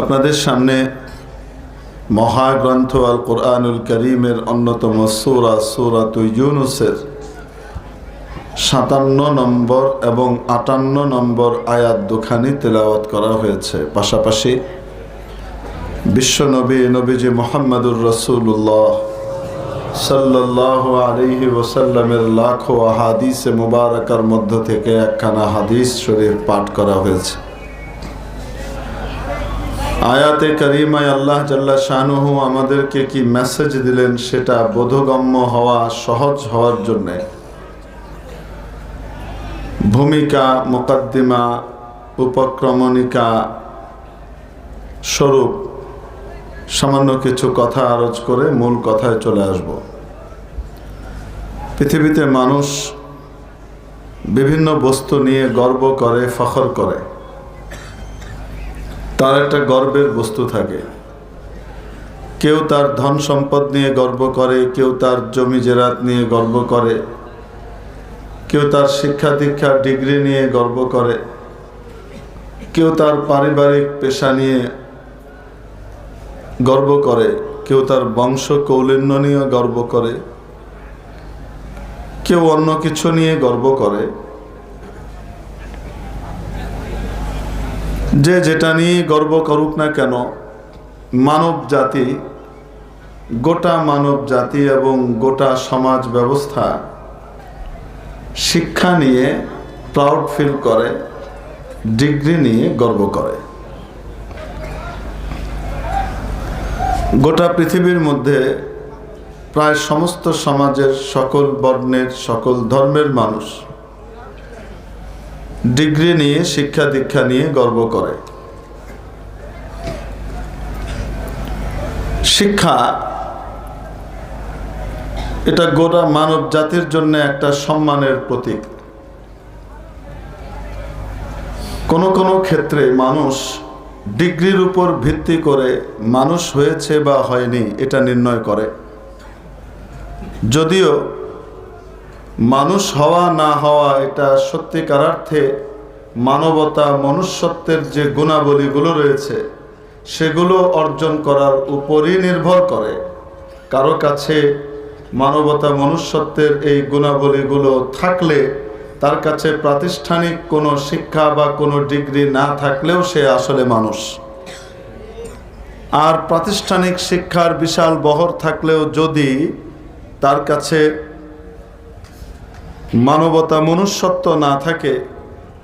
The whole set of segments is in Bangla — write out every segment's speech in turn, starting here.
আপনাদের সামনে মহাগ্রন্থ আল কোরআনুল করিমের অন্যতম সূরা ইউনূসের 57 নম্বর এবং 58 নম্বর আয়াত দুখানি তেলাওয়াত করা হয়েছে। পাশাপাশি নবীজি মুহাম্মদুর রাসূলুল্লাহ সাল্লাল্লাহু আলাইহি ওয়াসাল্লামের লাখো হাদিসে মুবারাকার মধ্য থেকে একখানা হাদিস শরীফ পাঠ করা হয়েছে। আয়াতে কারিমায় আল্লাহ জাল্লা শানুহু আমাদেরকে কি মেসেজ দিলেন সেটা বোধগম্য হওয়া, সহজ হওয়ার জন্যে ভূমিকা, মুকদ্দিমা, উপক্রমণিকা স্বরূপ সামান্য কিছু কথা আরজ করে মূল কথায় চলে আসব। পৃথিবীতে মানুষ বিভিন্ন বস্তু নিয়ে গর্ব করে, ফখর করে। তার একটা গর্বের বস্তু থাকে। কেউ তার ধন সম্পদ নিয়ে গর্ব করে, কেউ তার জমি জেরাত নিয়ে গর্ব করে, কেউ তার শিক্ষা দীক্ষা ডিগ্রি নিয়ে গর্ব করে, কেউ তার পারিবারিক পেশা নিয়ে গর্ব করে, কেউ তার বংশ কৌলিন্য নিয়ে গর্ব করে, কেউ অন্য কিছু নিয়ে গর্ব করে। যে যেটা নিয়ে গর্ব করুক না কেন, মানব জাতি, গোটা মানব জাতি এবং গোটা সমাজ ব্যবস্থা শিক্ষা নিয়ে প্রাউড ফিল করে, ডিগ্রি নিয়ে গর্ব করে। গোটা পৃথিবীর মধ্যে প্রায় সমস্ত সমাজের সকল বর্ণের, সকল ধর্মের মানুষ ডিগ্রি নিয়ে, শিক্ষা দীক্ষা নিয়ে গর্ব করে। শিক্ষা এটা গোটা মানব জাতির জন্য একটা সম্মানের প্রতীক। কোনো কোনো ক্ষেত্রে মানুষ ডিগ্রির উপর ভিত্তি করে মানুষ হয়েছে বা হয়নি এটা নির্ণয় করে। যদিও মানুষ হওয়া না হওয়া এটা সত্যিকার অর্থে মানবতা, মনুষ্যত্বের যে গুণাবলীগুলো রয়েছে সেগুলো অর্জন করার উপরই নির্ভর করে। কারো কাছে মানবতা, মনুষ্যত্বের এই গুণাবলীগুলো থাকলে তার কাছে প্রাতিষ্ঠানিক কোনো শিক্ষা বা কোনো ডিগ্রি না থাকলেও সে আসলে মানুষ। আর প্রাতিষ্ঠানিক শিক্ষার বিশাল বহর থাকলেও যদি তার কাছে মানবতা, মনুষ্যত্ব না থাকে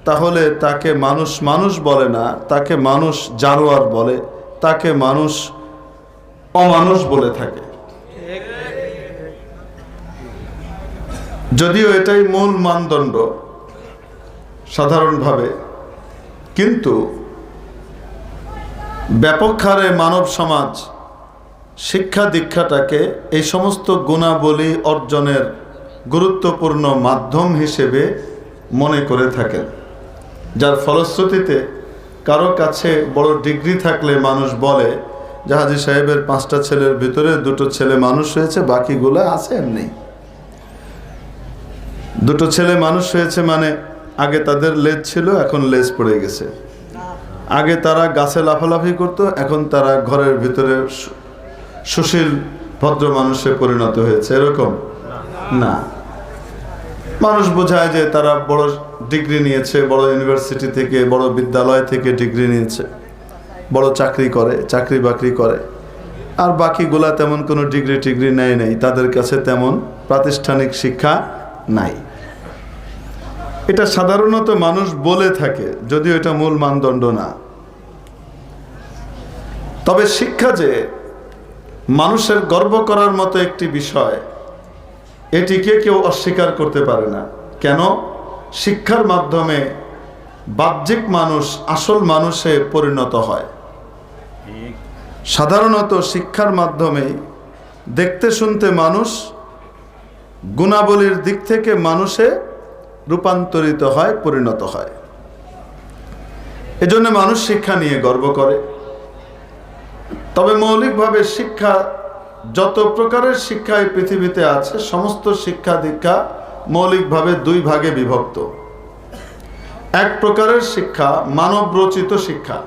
তাহলে তাকে মানুষ মানুষ বলে না, তাকে মানুষ জানোয়ার বলে, তাকে মানুষ অমানুষ বলে থাকে। যদিও এটাই মূল মানদণ্ড সাধারণভাবে, কিন্তু ব্যাপক হারে মানব সমাজ শিক্ষা দীক্ষাটাকে এই সমস্ত গুণাবলী অর্জনের গুরুত্বপূর্ণ মাধ্যম হিসেবে মনে করে থাকেন। যার ফলশ্রুতিতে কারো কাছে বড় ডিগ্রি থাকলে মানুষ বলে যে হাজী সাহেবের 5টা ছেলের ভিতরে 2টো ছেলে মানুষ হয়েছে, বাকিগুলো আছে এমনি। 2টো ছেলে মানুষ হয়েছে মানে আগে তাদের লেজ ছিল, এখন লেজ পড়ে গেছে। আগে তারা গাছে লাফালাফি করতো, এখন তারা ঘরের ভিতরে সুশীল ভদ্র মানুষে পরিণত হয়েছে। এরকম না। মানুষ বোঝায় যে তারা বড় ডিগ্রি নিয়েছে, বড় ইউনিভার্সিটি থেকে, বড় বিদ্যালয় থেকে ডিগ্রি নিয়েছে, বড় চাকরি করে, চাকরি বাকরি করে। আর বাকিগুলা তেমন কোনো ডিগ্রি টিগ্রি নেয় নাই, তাদের কাছে তেমন প্রাতিষ্ঠানিক শিক্ষা নাই। এটা সাধারণত মানুষ বলে থাকে, যদিও এটা মূল মানদণ্ড না। তবে শিক্ষা যে মানুষের গর্ব করার মতো একটি বিষয়, এটিকে কেউ অস্বীকার করতে পারে না। কেন? শিক্ষার মাধ্যমে বাহ্যিক মানুষ আসল মানুষে পরিণত হয়। সাধারণত শিক্ষার মাধ্যমে দেখতে শুনতে মানুষ গুণাবলীর দিক থেকে মানুষে রূপান্তরিত হয়, পরিণত হয়। এজন্য মানুষ শিক্ষা নিয়ে গর্ব করে। তবে মৌলিকভাবে শিক্ষা, যত প্রকারের শিক্ষা এই পৃথিবীতে আছে, সমস্ত শিক্ষা দীক্ষা মৌলিকভাবে 2 ভাগে বিভক্ত। এক প্রকারের শিক্ষা মানব রচিত শিক্ষা,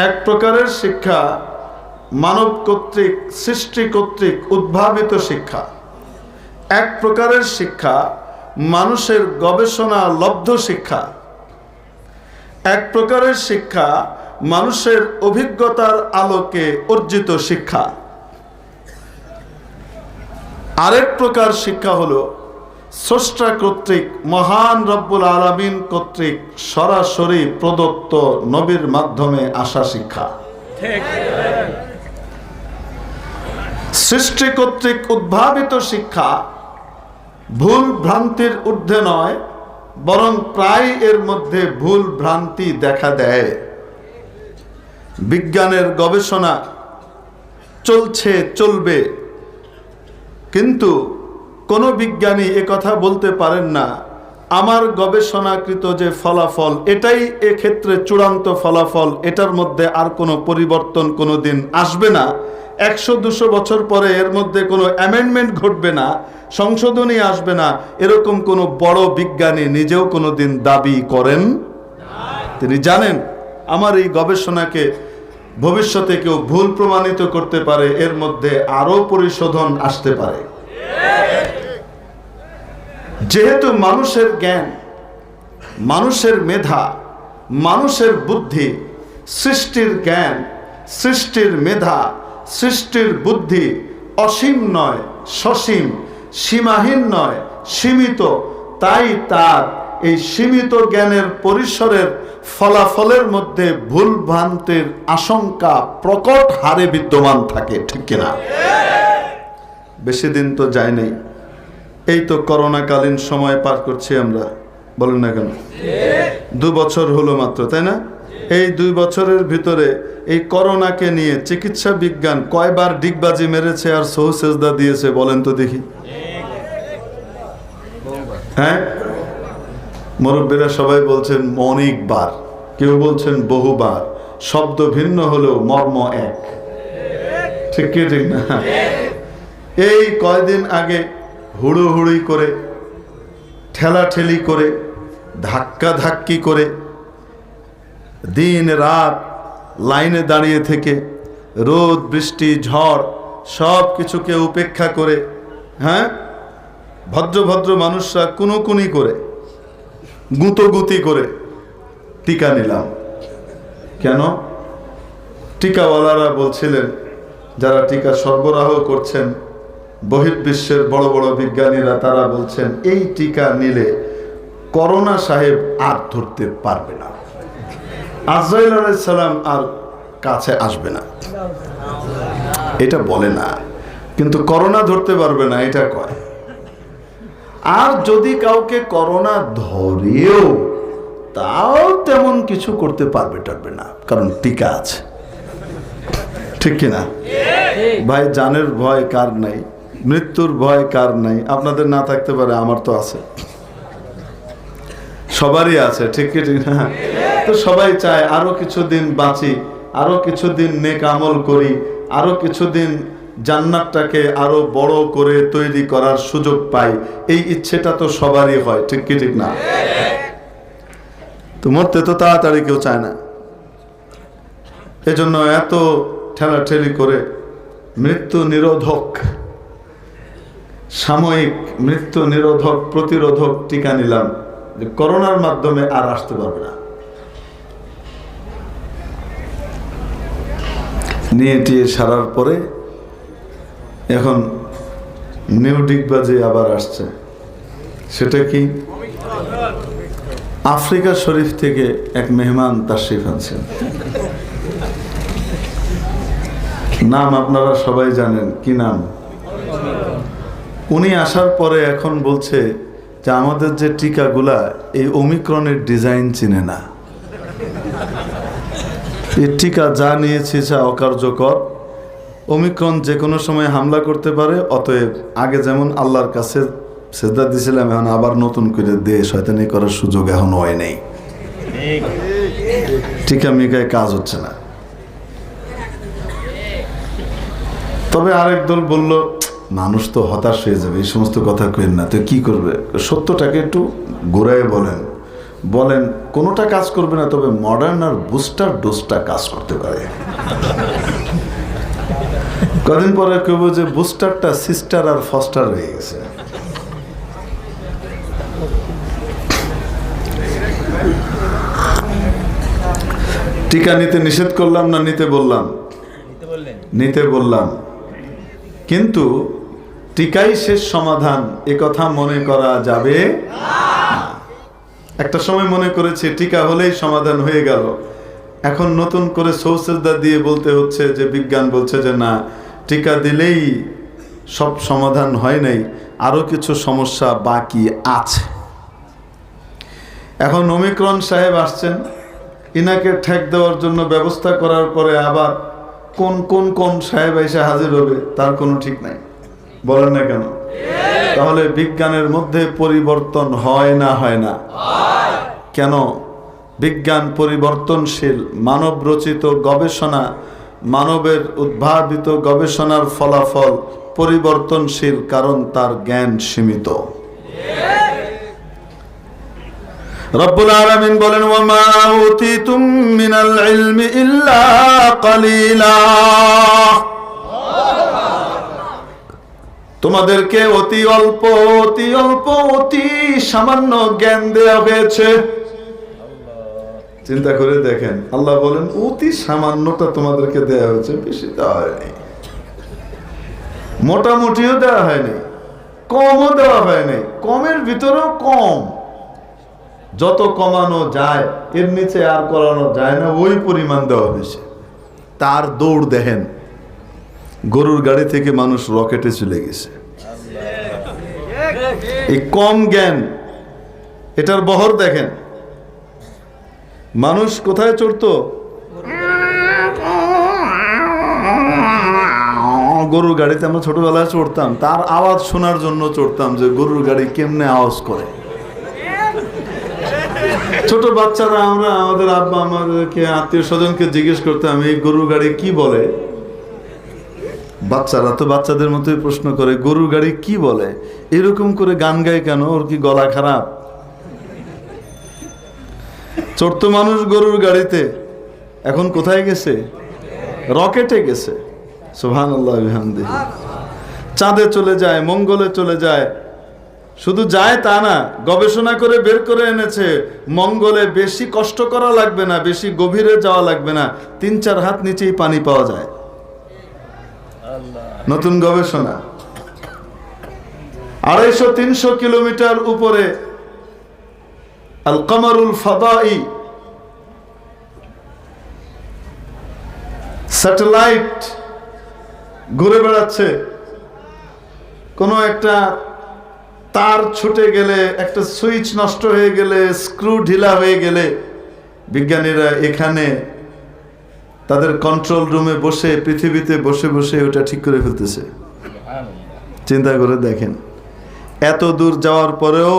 এক প্রকারের শিক্ষা মানব কর্তৃক, সৃষ্টি কর্তৃক উদ্ভাবিত শিক্ষা। এক প্রকারের শিক্ষা মানুষের গবেষণা লব্ধ শিক্ষা। এক প্রকারের শিক্ষা মানুষের অভিজ্ঞতার আলোকে অর্জিত শিক্ষা। আরেক প্রকার শিক্ষা হলো স্রষ্টা কর্তৃক, মহান রব্বুল আলামিন কর্তৃক সরাসরি প্রদত্ত নবীর মাধ্যমে আসা শিক্ষা। সৃষ্টি কর্তৃক উদ্ভাবিত শিক্ষা ভুল ভ্রান্তির ঊর্ধ্বে নয়, বরং প্রায় এর মধ্যে ভুল ভ্রান্তি দেখা দেয়। বিজ্ঞানের গবেষণা চলছে, চলবে, কিন্তু কোনো বিজ্ঞানী একথা বলতে পারেন না আমার গবেষণাকৃত যে ফলাফল এটাই এক্ষেত্রে চূড়ান্ত ফলাফল, এটার মধ্যে আর কোনো পরিবর্তন কোনো দিন আসবে না, 100-200 বছর পরে এর মধ্যে কোনো অ্যামেন্ডমেন্ট ঘটবে না, সংশোধনী আসবে না, এরকম কোনো বড় বিজ্ঞানী নিজেও কোনো দিন দাবি করেন। তিনি জানেন আমার এই গবেষণাকে ভবিষ্যতে কেউ ভুল প্রমাণিত করতে পারে, এর মধ্যে আরো পরিশোধন আসতে পারে। যেহেতু মানুষের জ্ঞান, মানুষের মেধা, মানুষের বুদ্ধি, সৃষ্টির জ্ঞান, সৃষ্টির মেধা, সৃষ্টির বুদ্ধি অসীম নয়, সসীম, সীমাহীন নয়, সীমিত, তাই তার এই সীমিত জ্ঞানের পরিসরের ফলাফলের মধ্যে ভুল ভ্রান্তির আশঙ্কা প্রকট হারে বিদ্যমান থাকে, ঠিক কিনা? বেশি দিন তো যায় নাই, এই তো করোনাকালীন সময় পার করছি আমরা, বলেন না কেন? 2 বছর হলো মাত্র, তাই না? এই 2 বছরের ভিতরে এই করোনাকে নিয়ে চিকিৎসা বিজ্ঞান কয়বার ডিগবাজি মেরেছে আর সহু সেজদা দিয়েছে বলেন তো দেখি। হ্যাঁ, মুরব্বীরা সবাই বলছেন অনেকবার, কেউ বলছেন বহুবার, শব্দ ভিন্ন হলেও মর্ম এক, ঠিক কি ঠিক না? এই কয়দিন আগে হুড়োহুড়ি করে, ঠেলাঠেলি করে, ধাক্কাধাক্কি করে, দিন রাত লাইনে দাঁড়িয়ে থেকে, রোদ বৃষ্টি ঝড় সব কিছুকে উপেক্ষা করে, হ্যাঁ, ভদ্র ভদ্র মানুষরা কুনোকুনি করে, গুঁতোগুতি করে টিকা নিলাম। কেন? টিকাওয়ালারা বলছিলেন, যারা টিকা সরবরাহ করছেন, বহির্বিশ্বের বড় বড় বিজ্ঞানীরা, তারা বলছেন এই টিকা নিলে করোনা সাহেব আর ধরতে পারবে না, আজরাইল আলাইহিস সালাম আর কাছে আসবে না। এটা বলে না, কিন্তু করোনা ধরতে পারবে না এটা কয়। আর যদি কাউকে করোনা ধরেও তাও তেমন কিছু করতে পারবে না, কারণ টিকা আছে, ঠিক কিনা ভাই? জানের ভয় কার নাই, মৃত্যুর ভয় কার নাই? আপনাদের না থাকতে পারে, আমার তো আছে, সবারই আছে, ঠিক কি ঠিক না? তো সবাই চায় আরো কিছুদিন বাঁচি, আরো কিছুদিন নেক আমল করি, আরো কিছুদিন জান্নাতটাকে আরো বড় করে তৈরি করার সুযোগ পাই, এই ইচ্ছেটা তো সবারই হয়, ঠিক কি ঠিক না? তো মরতে তো তাড়াতাড়ি কেউ চায় না, এজন্য এত ঠেলাঠেলি করে মৃত্যু নিরোধক, সাময়িক মৃত্যু নিরোধক, প্রতিরোধক টিকা নিলাম, যে করোনার মাধ্যমে আর আসতে পারবে না। নিয়ে টিয়ে সারার পরে এখন নিউ ডিগবাজি আবার আসছে। সেটা কি? আফ্রিকা শরীফ থেকে এক মেহমান তাশরিফ আনছেন, নাম আপনারা সবাই জানেন, কি নাম? উনি আসার পরে এখন বলছে যে আমাদের যে টিকাগুলা এই ওমিক্রনের ডিজাইন চিনে না, এই টিকা যা নিয়েছে যা অকার্যকর, ওমিক্রন যে কোনো সময় হামলা করতে পারে, অতএব আগে যেমন আল্লাহর কাছে সেজদা দিয়েছিলাম, এখন আবার নতুন করে দিয়ে শয়তানি করার সুযোগ এখন হয় নাই, টিকা মিকায় কাজ হচ্ছে না। তবে আরেক দল বলল মানুষ তো হতাশ হয়ে যাবে, এই সমস্ত কথা কেন না, তো কি করবে? সত্যটাকে একটু ঘুরায় বলেন, বলেন কোনোটা কাজ করবে না, তবে মডার্ন আর বুস্টার ডোজটা কাজ করতে পারে। কদিন পরে কেউ যে বুস্টারটা সিস্টার আর ফস্টার হয়ে গেছে। টিকা নিতে নিষেধ করলাম না নিতে বললাম? নিতে বললাম, কিন্তু টিকাই শেষ সমাধান এ কথা মনে করা যাবে না। একটা সময় মনে করেছি টিকা হলেই সমাধান হয়ে গেল, এখন নতুন করে সৌসেজদা দিয়ে বলতে হচ্ছে যে বিজ্ঞান বলছে যে না, টিকা দিলেই সব সমাধান হয় নাই, আরো কিছু সমস্যা বাকি আছে। এখন ওমিক্রন সাহেব আসছেন, ইনাকে ঠেক দেওয়ার জন্য ব্যবস্থা করার পরে আবার কোন কোন কোন সাহেব এসে হাজির হবে তার কোনো ঠিক নাই। বলেন না কেন? তাহলে বিজ্ঞানের মধ্যে পরিবর্তন হয় না হয় না? কেন? বিজ্ঞান পরিবর্তনশীল, মানব রচিত গবেষণা, মানবের উদ্ভাবিত গবেষণার ফলাফল পরিবর্তনশীল, কারণ তার জ্ঞান সীমিত। রব্বুল আলামিন বলেন ওয়ামা উতিতুম মিনাল ইলমি ইল্লা কালিলা, তোমাদেরকে অতি অল্প অতি অল্প অতি সামান্য জ্ঞান দেওয়া হয়েছে। চিন্তা করে দেখেন, আল্লাহ বলেন অতি সামান্যটা তোমাদেরকে দেওয়া হয়েছে, বেশি দেওয়া হয়নি, মোটামুটিও দেওয়া হয়নি, কমও দেওয়া হয়নি, কমের ভিতরেও কম। যত কমানো যায় এর নিচে আর করানো যায় না, ওই পরিমাণ দেওয়া হয়েছে। তার দৌড় দেখেন, গরুর গাড়ি থেকে মানুষ রকেটে চলে গেছে। এই কম জ্ঞান, এটার বহর দেখেন। মানুষ কোথায় চড়তো? গরুর গাড়িতে আমরা ছোটবেলায় চড়তাম, তার আওয়াজ শোনার জন্য চড়তাম যে গরুর গাড়ি কেমনে আওয়াজ করে। ছোট বাচ্চারা আমরা আমাদের আব্বা আমাদেরকে আত্মীয় স্বজনকে জিজ্ঞেস করতাম এই গরুর গাড়ি কি বলে। বাচ্চারা তো বাচ্চাদের মতোই প্রশ্ন করে গরুর গাড়ি কি বলে, এরকম করে গান গায় কেন, ওর কি গলা খারাপ? চড়তো মানুষ গরুর গাড়িতে, এখন কোথায় গেছে? রকেটে গেছে। সুবহানাল্লাহ বিহামদিহি। চাঁদে চলে যায়, মঙ্গলে চলে যায়। শুধু যায় তা না, গবেষণা করে বের করে এনেছে মঙ্গলে বেশি কষ্ট করা লাগবে না, বেশি গভীরে যাওয়া লাগবে না, 3-4 হাত নিচেই পানি পাওয়া যায়। নতুন গবেষণা। 250-300 কিলোমিটার উপরে আল কামারুল ফাদাই স্যাটেলাইট ঘুরে বেড়াচ্ছে। কোনো একটা তার ছুটে গেলে, একটা সুইচ নষ্ট হয়ে গেলে, স্ক্রু ঢিলা হয়ে গেলে বিজ্ঞানীরা এখানে তাদের কন্ট্রোল রুমে বসে, পৃথিবীতে বসে বসে ওটা ঠিক করে ফেলতেছে। চিন্তা করে দেখেন, এত দূর যাওয়ার পরেও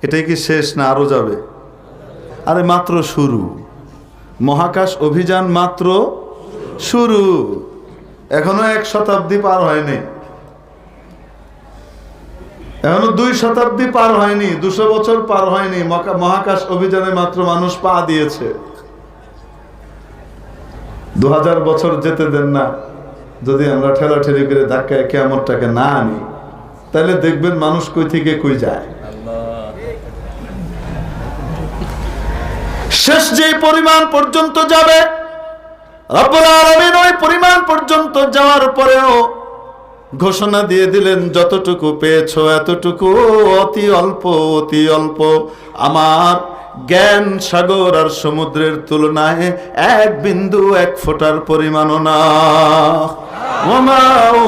এটাই কি শেষ না আরো যাবে? আরে মাত্র শুরু, মহাকাশ অভিযান মাত্র শুরু, এখনো 1 শতাব্দী পার হয়নি, এখনো 2 শতাব্দী পার হয়নি, 200 বছর পার হয়নি, মহাকাশ অভিযানে মাত্র মানুষ পা দিয়েছে। 2000 বছর যেতে দেন না, যদি আমরা ঠেলাঠেলি করে ধাক্কায় কিয়ামতটাকে না আনি, তাহলে দেখবেন মানুষ কই থেকে কই যায়। শেষ যে পরিমাণ পর্যন্ত যাবে রব্বুল আলামিন ওই পরিমাণ পর্যন্ত যাওয়ার পরেও ঘোষণা দিয়ে দিলেন যতটুকু পেয়েছো এতটুকু অতি অল্প, অতি অল্প। আমার জ্ঞান সাগর আর সমুদ্রের তুলনায় 1 বিন্দু 1 ফোঁটার পরিমাণও না। ওয়ামা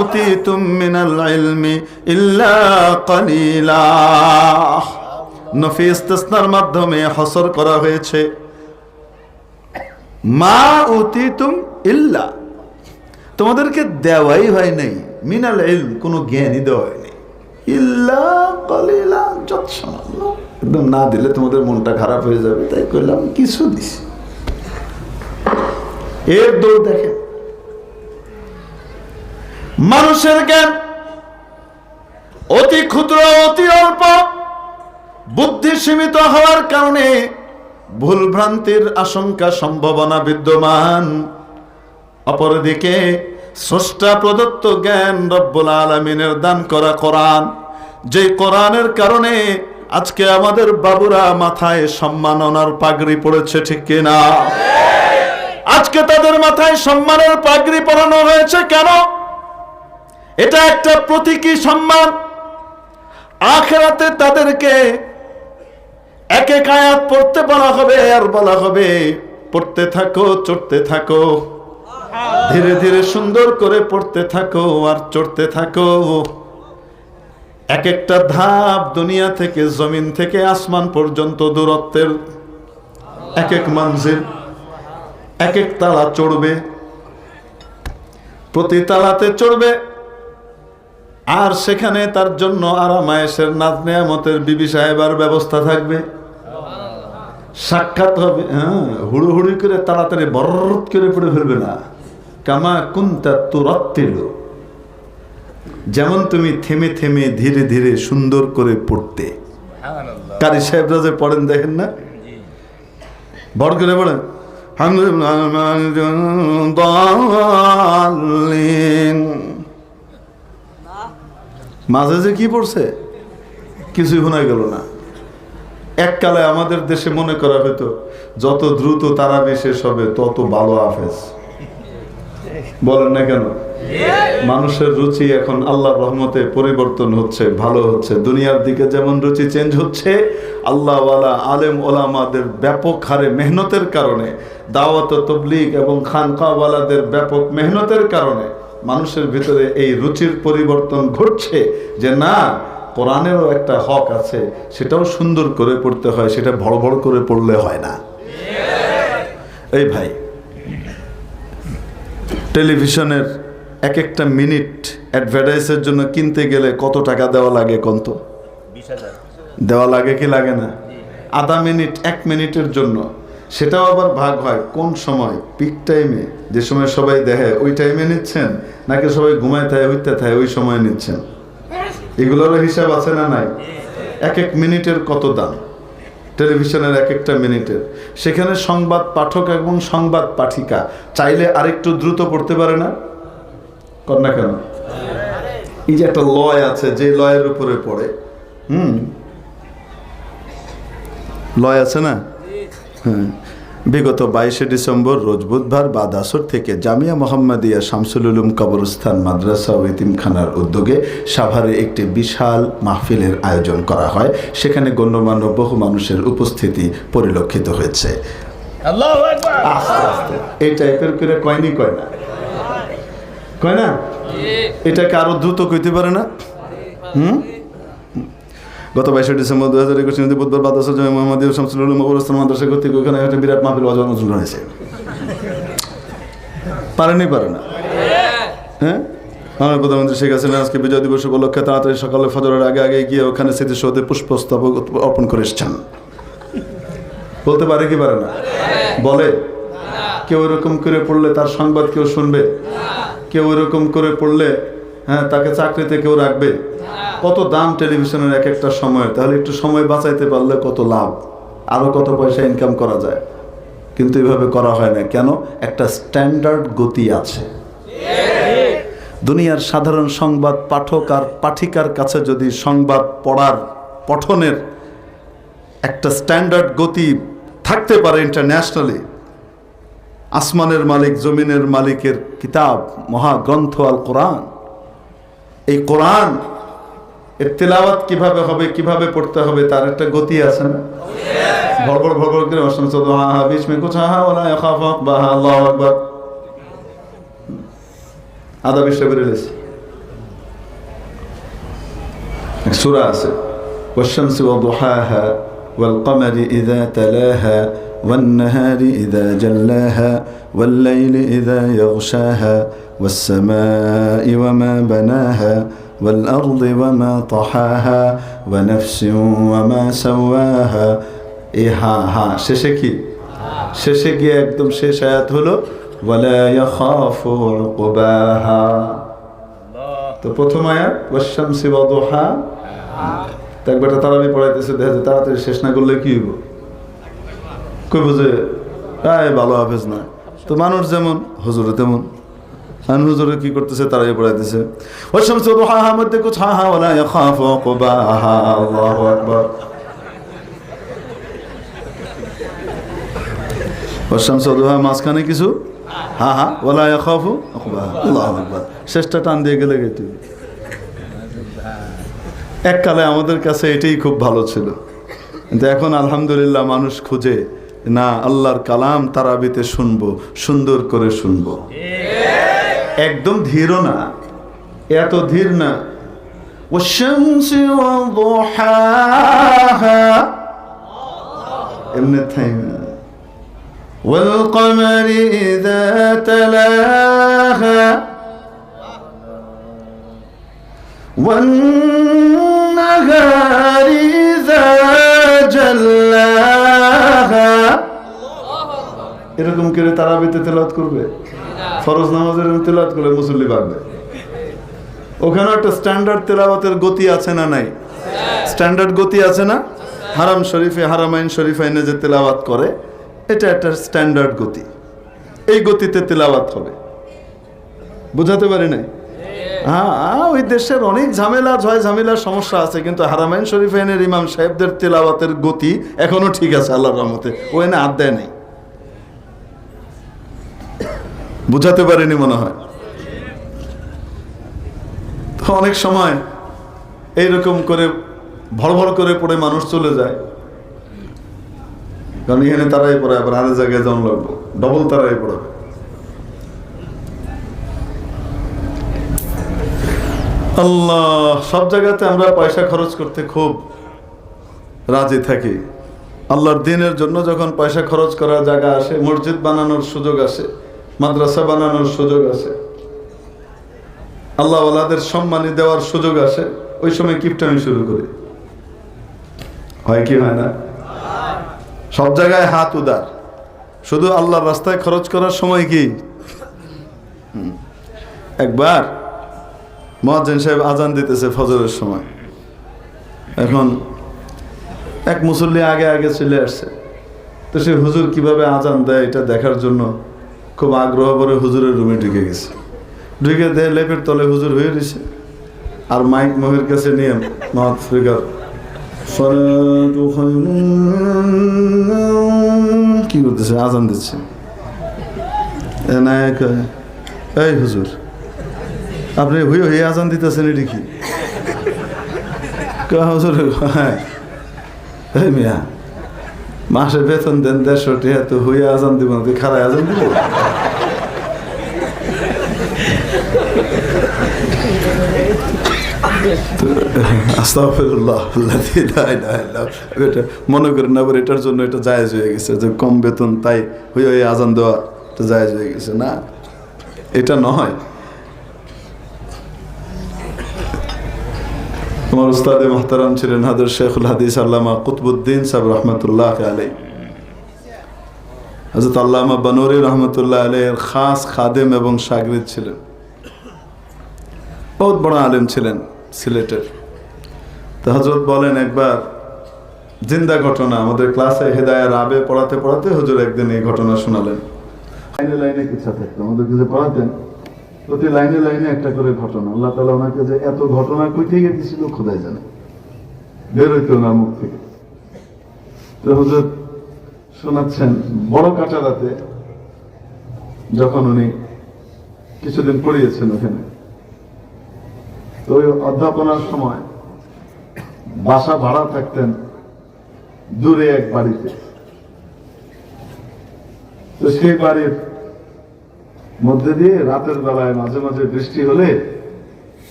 উতিতুম মিনাল ইলমি ইল্লা কালিলা। নফি ইস্তিসনার মাধ্যমে হসর করা হয়েছে, মা উতিতুম ইল্লা, তোমাদেরকে দেওয়াই হয় নাই, মিনাল ইলম, কোনো জ্ঞানই দেওয়া হয়নি, ইল্লা কালিলা, যত সামান্য। একদম না দিলে তোমাদের মনটা খারাপ হয়ে যাবে, তাই কইলাম কিছু দিছি। এর দৌড় দেখেন। মানুষের জ্ঞান অতি ক্ষুদ্র, অতি অল্প। বুদ্ধি সীমিত হওয়ার কারণে ভুল ভ্রান্তির আশঙ্কা সম্ভাবনা বিদ্যমান। অপরদিকে স্রষ্টা প্রদত্ত জ্ঞান রব্বুল আলামিনের দান করা কোরআন, যে কোরআনের কারণে আজকে আমাদের বাবুরা মাথায় সম্মাননার পাগড়ি পড়েছে, ঠিক কিনা? আজকে তাদের মাথায় সম্মানের পাগড়ি পরানো হয়েছে কেন? এটা একটা প্রতীকী সম্মান। আখিরাতে তাদেরকে এক এক আয়াত পড়তে বলা হবে আর বলা হবে পড়তে থাকো, চড়তে থাকো, ধীরে ধীরে সুন্দর করে পড়তে থাকো আর চড়তে থাকো। এক একটা ধাপ দুনিয়া থেকে, জমিন থেকে আসমান পর্যন্ত দূরত্বের এক এক মঞ্জিল, এক এক তালা চড়বে, প্রতি তালাতে চড়বে আর সেখানে তার জন্য আরামায়েশের নাজ নেয়ামতের বিবি সাহেবার ব্যবস্থা থাকবে। সাক্ষাৎ হবে, হুড়ুহুড়ি করে তাড়াতাড়ি বররত করে পড়ে ফেলবে না। কামা কুনতা তুরাত্তিলু, যেমন তুমি থেমে থেমে ধীরে ধীরে সুন্দর করে পড়তে। কারি সাহেবরা যে পড়েন দেখেন না, বড় করে পড়েন, মাঝে যে কি পড়ছে কিছুই শোনা গেল না। এককালে আমাদের দেশে মনে করা হতো যত দ্রুত তারাবি শেষ হবে তত ভালো হাফেজ। বলেন না কেন? মানুষের রুচি এখন আল্লাহর রহমতে পরিবর্তন হচ্ছে, ভালো হচ্ছে। দুনিয়ার দিকে যেমন রুচি চেঞ্জ হচ্ছে, আল্লাহওয়ালা আলেম ওলামাদের ব্যাপক হারে মেহনতের কারণে, দাওয়াত তাবলীগ এবং খানকাওয়ালাদের ব্যাপক মেহনতের কারণে মানুষের ভিতরে এই রুচির পরিবর্তন ঘটছে যে না, কোরআনেরও একটা হক আছে, সেটাও সুন্দর করে পড়তে হয়, সেটা বড় বড় করে পড়লে হয় না। এই ভাই, টেলিভিশনের এক একটা মিনিট অ্যাডভার্টাইজের জন্য কিনতে গেলে কত টাকা দেওয়া লাগে কত? 20,000 দেওয়া লাগে কি লাগে না? আধা মিনিট, 1 মিনিটের জন্য। সেটাও আবার ভাগ হয় কোন সময়, পিক টাইমে, যে সময় সবাই দেখে ওই টাইমে নিচ্ছেন, নাকি সবাই ঘুমায় থাকে উঠতে থাকে ওই সময় নিচ্ছেন। এগুলোরও হিসাব আছে না নাই? এক এক মিনিটের কত দাম টেলিভিশনের, এক একটা মিনিটের। সেখানে সংবাদ পাঠক এবং সংবাদ পাঠিকা চাইলে আরেকটু দ্রুত পড়তে পারে না? কর না কেন? এই যে একটা লয় আছে, যে লয়ের উপরে পড়ে, লয় আছে না? হ্যাঁ। বিগত 22শে ডিসেম্বর রোজ বুধবার বাদ আসর থেকে জামিয়া মোহাম্মদিয়া শামসুল উলুম কবরস্থান মাদ্রাসা ও এতিমখানার উদ্যোগে সাভারে একটি বিশাল মাহফিলের আয়োজন করা হয়। সেখানে গণ্যমান্য বহু মানুষের উপস্থিতি পরিলক্ষিত হয়েছে। আল্লাহু আকবার। আস্তে আস্তে এই টাইপের করে কয়নি, কয় না, কয় না? এটাকে আরো দ্রুত কইতে পারে না? গত 22শে ডিসেম্বর 2021 বুধবার বাদাসা জামিয়া মোহাম্মদিয়া শামসুল উলুম কবরস্থান মাদ্রাসা কর্তৃক ওখানে একটা বিরাট মাহফিল আয়োজন হয়েছে। পারেনি, পারে না? হ্যাঁ, আমার প্রধানমন্ত্রী শেখ হাসিনা আজকে বিজয় দিবস উপলক্ষে তাড়াতাড়ি সকালে ফজরের আগে আগে গিয়ে ওখানে স্মৃতিসৌধে পুষ্পস্তবক অর্পণ করে এসছেন। বলতে পারে কি পারে না? বলে। কেউ এরকম করে পড়লে তার সংবাদ কেউ শুনবে? কেউ এরকম করে পড়লে তাকে চাকরিতে কেউ রাখবে? কত দাম টেলিভিশনের এক একটা সময়, তাহলে একটু সময় বাঁচাইতে পারলে কত লাভ, আরো কত পয়সা ইনকাম করা যায়। কিন্তু এভাবে করা হয় না কেন? একটা স্ট্যান্ডার্ড গতি আছে। দুনিয়ার সাধারণ সংবাদ পাঠক আর পাঠিকার কাছে যদি সংবাদ পঠনের একটা স্ট্যান্ডার্ড গতি থাকতে পারে ইন্টারন্যাশনালি, আসমানের মালিক জমিনের মালিকের কিতাব মহাগ্রন্থ আল কোরআন, এই কোরআন এর তেলাওয়াত কিভাবে হবে, কিভাবে পড়তে হবে, তার একটা গতি আছে না? ভরভর ভরভর করে আদা বিশ্ব বেরিয়েছে সূরা আছে, والشمس وضحاها والقمر إذا تلاها والنهار إذا جلاها والليل إذا يغشاها والسماء وما بناها والأرض وما طحاها ونفس وما سواها। শেষে কি? শেষে গিয়ে একদম শেষ আয়াত হলো ولا يخاف عقباها। তো প্রথম আয়াত والشمس وضحاها, তো একবারটা তারাবি পড়াইতেছে, দেখা যায় তাড়াতাড়ি শেষ না করলে কি হইব, কইব যে ভালো হাফেজ না। তো মানুষ যেমন হুজুরে তেমন, হুজুরে কি করতেছে, তারাবি পড়াইতেছে ওয়াশ-শামসু দুহাহা মধ্যে কুছাহা ওয়ালা ইয়াখাফু উকবাহা, আল্লাহু আকবার। ওয়াশ-শামসু দুহাহা মাঝখানে কিছু হা হা ওয়ালা ইয়াখাফু উকবাহা, আল্লাহু আকবার। শেষটা টান দিয়ে গেলে গেতে এককালে আমাদের কাছে এটাই খুব ভালো ছিল, কিন্তু এখন আলহামদুলিল্লাহ মানুষ খুঁজে না আল্লাহর কালাম তারাবিতে শুনবো, সুন্দর করে শুনবো, একদম ধীরও না, এত ধীর না। ওয়াশ-শামসি ওয়াদুহাহা এমনি থাইমা, ওয়াল কমারি ইযা তালাহা ওয়ান নাহারি ইযা জাল্লাহা। এরকম করে তারাবিতে তেলাওয়াত করবে, ফরজ নামাজের তেলাওয়াত করলে মুসল্লি বাড়বে। ওখানে একটা স্ট্যান্ডার্ড তেলাওয়াতের গতি আছে না নাই? স্ট্যান্ডার্ড গতি আছে না? হারাম শরীফে, হারামাইন শরীফাইনে যে তেলাওয়াত করে, এটা একটা স্ট্যান্ডার্ড গতি, এই গতিতে তেলাওয়াত হবে। বুঝাতে পারি নাই? হ্যাঁ, ওই দেশের অনেক ঝামেলা, ঝামেলার সমস্যা আছে, কিন্তু হারামাইন শরীফাইনের ইমাম সাহেবদের তেলাওয়াতের গতি এখনো ঠিক আছে আল্লাহর রহমতে, ও এনে হাত দেয় নাই। বুঝাতে পারিনি মনে হয়। তো অনেক সময় এইরকম করে ভর করে পড়ে মানুষ চলে যায়, কারণ এখানে তারাই পড়ে, আবার আরেক জায়গায় যেমন লাগবো ডবল তারাই পড়াবে। আল্লাহ, সব জায়গাতে আমরা পয়সা খরচ করতে খুব রাজি থাকি। আল্লাহর দ্বীনের জন্য যখন পয়সা খরচ করার জায়গা আসে, মসজিদ বানানোর সুযোগ আসে, মাদ্রাসা বানানোর সুযোগ আসে, আল্লাহ ওয়ালাদের সম্মানী দেওয়ার সুযোগ আসে, ওই সময় কিপটামি শুরু করি। হয় কি হয় না? সব জায়গায় হাত উদার, শুধু আল্লাহর রাস্তায় খরচ করার সময় কি? একবার মুয়াজ্জিন সাহেব আজান দিতেছে ফজরের সময়, এখন এক মুসল্লি আগে আগে চলে আসছে, তো সে হুজুর কিভাবে আজান দেয় এটা দেখার জন্য খুব আগ্রহ করে হুজুরের রুমে ঢুকে গেছে। ঢুকে দেয় লেপের তলে হুজুর হয়ে রয়েছে, আর মাইক মহির কাছে নিয়ে মাউথ স্পিকার কি করতেছে, আজান দিচ্ছে। এই হুজুর, আপনি হয়ে আজান দিতেছেন, এটি কি? হুজুর, হ্যাঁ মিয়া, মাসে বেতন দেন 150 টাকা, তো হয়ে আজান দিব না, তুই খারাপ আজান দিব? আস্তাগফিরুল্লাহ, মনে করেন না এটার জন্য এটা জায়েজ হয়ে গেছে, যে কম বেতন তাই হয়ে আজান দেওয়া এটা জায়েজ হয়ে গেছে। না, এটা নয়। আমার উস্তাদে মুহতারাম ছিলেন হযরত শেখুল হাদিস আল্লামা কুতবুদ্দিন সাহেব রহমতুল্লাহ আলাইহি। হযরত আল্লামা বানুরী রহমতুল্লাহ আলাইহির খাস খাদেম এবং শাগরিদ ছিলেন, বহুত বড় আলেম ছিলেন সিলেটের। তো হযরত বলেন, একবার জিন্দা ঘটনা, আমাদের ক্লাসে হেদায়া রাবে পড়াতে পড়াতে হুজুর একদিন এই ঘটনা শোনালেন। লাইনে লাইনে কিছু থাকতো, আমাদের কিছু পড়াতেন, প্রতি লাইনে লাইনে একটা করে ঘটনা। আল্লাহ তাআলা ওনাকে যে এত ঘটনা কই থেকে দিয়েছিল খোদাই জানে, বের হইতো না মুখ থেকে। তো হুজুর শোনাচ্ছেন বড় কাটারাতে, যখন উনি কিছুদিন পড়িয়েছেন ওখানে। তো ওই অধ্যাপনার সময় বাসা ভাড়া থাকতেন দূরে এক বাড়িতে। তো সেই বাড়ির মধ্যে দিয়ে রাতের বেলায় মাঝে মাঝে বৃষ্টি হলে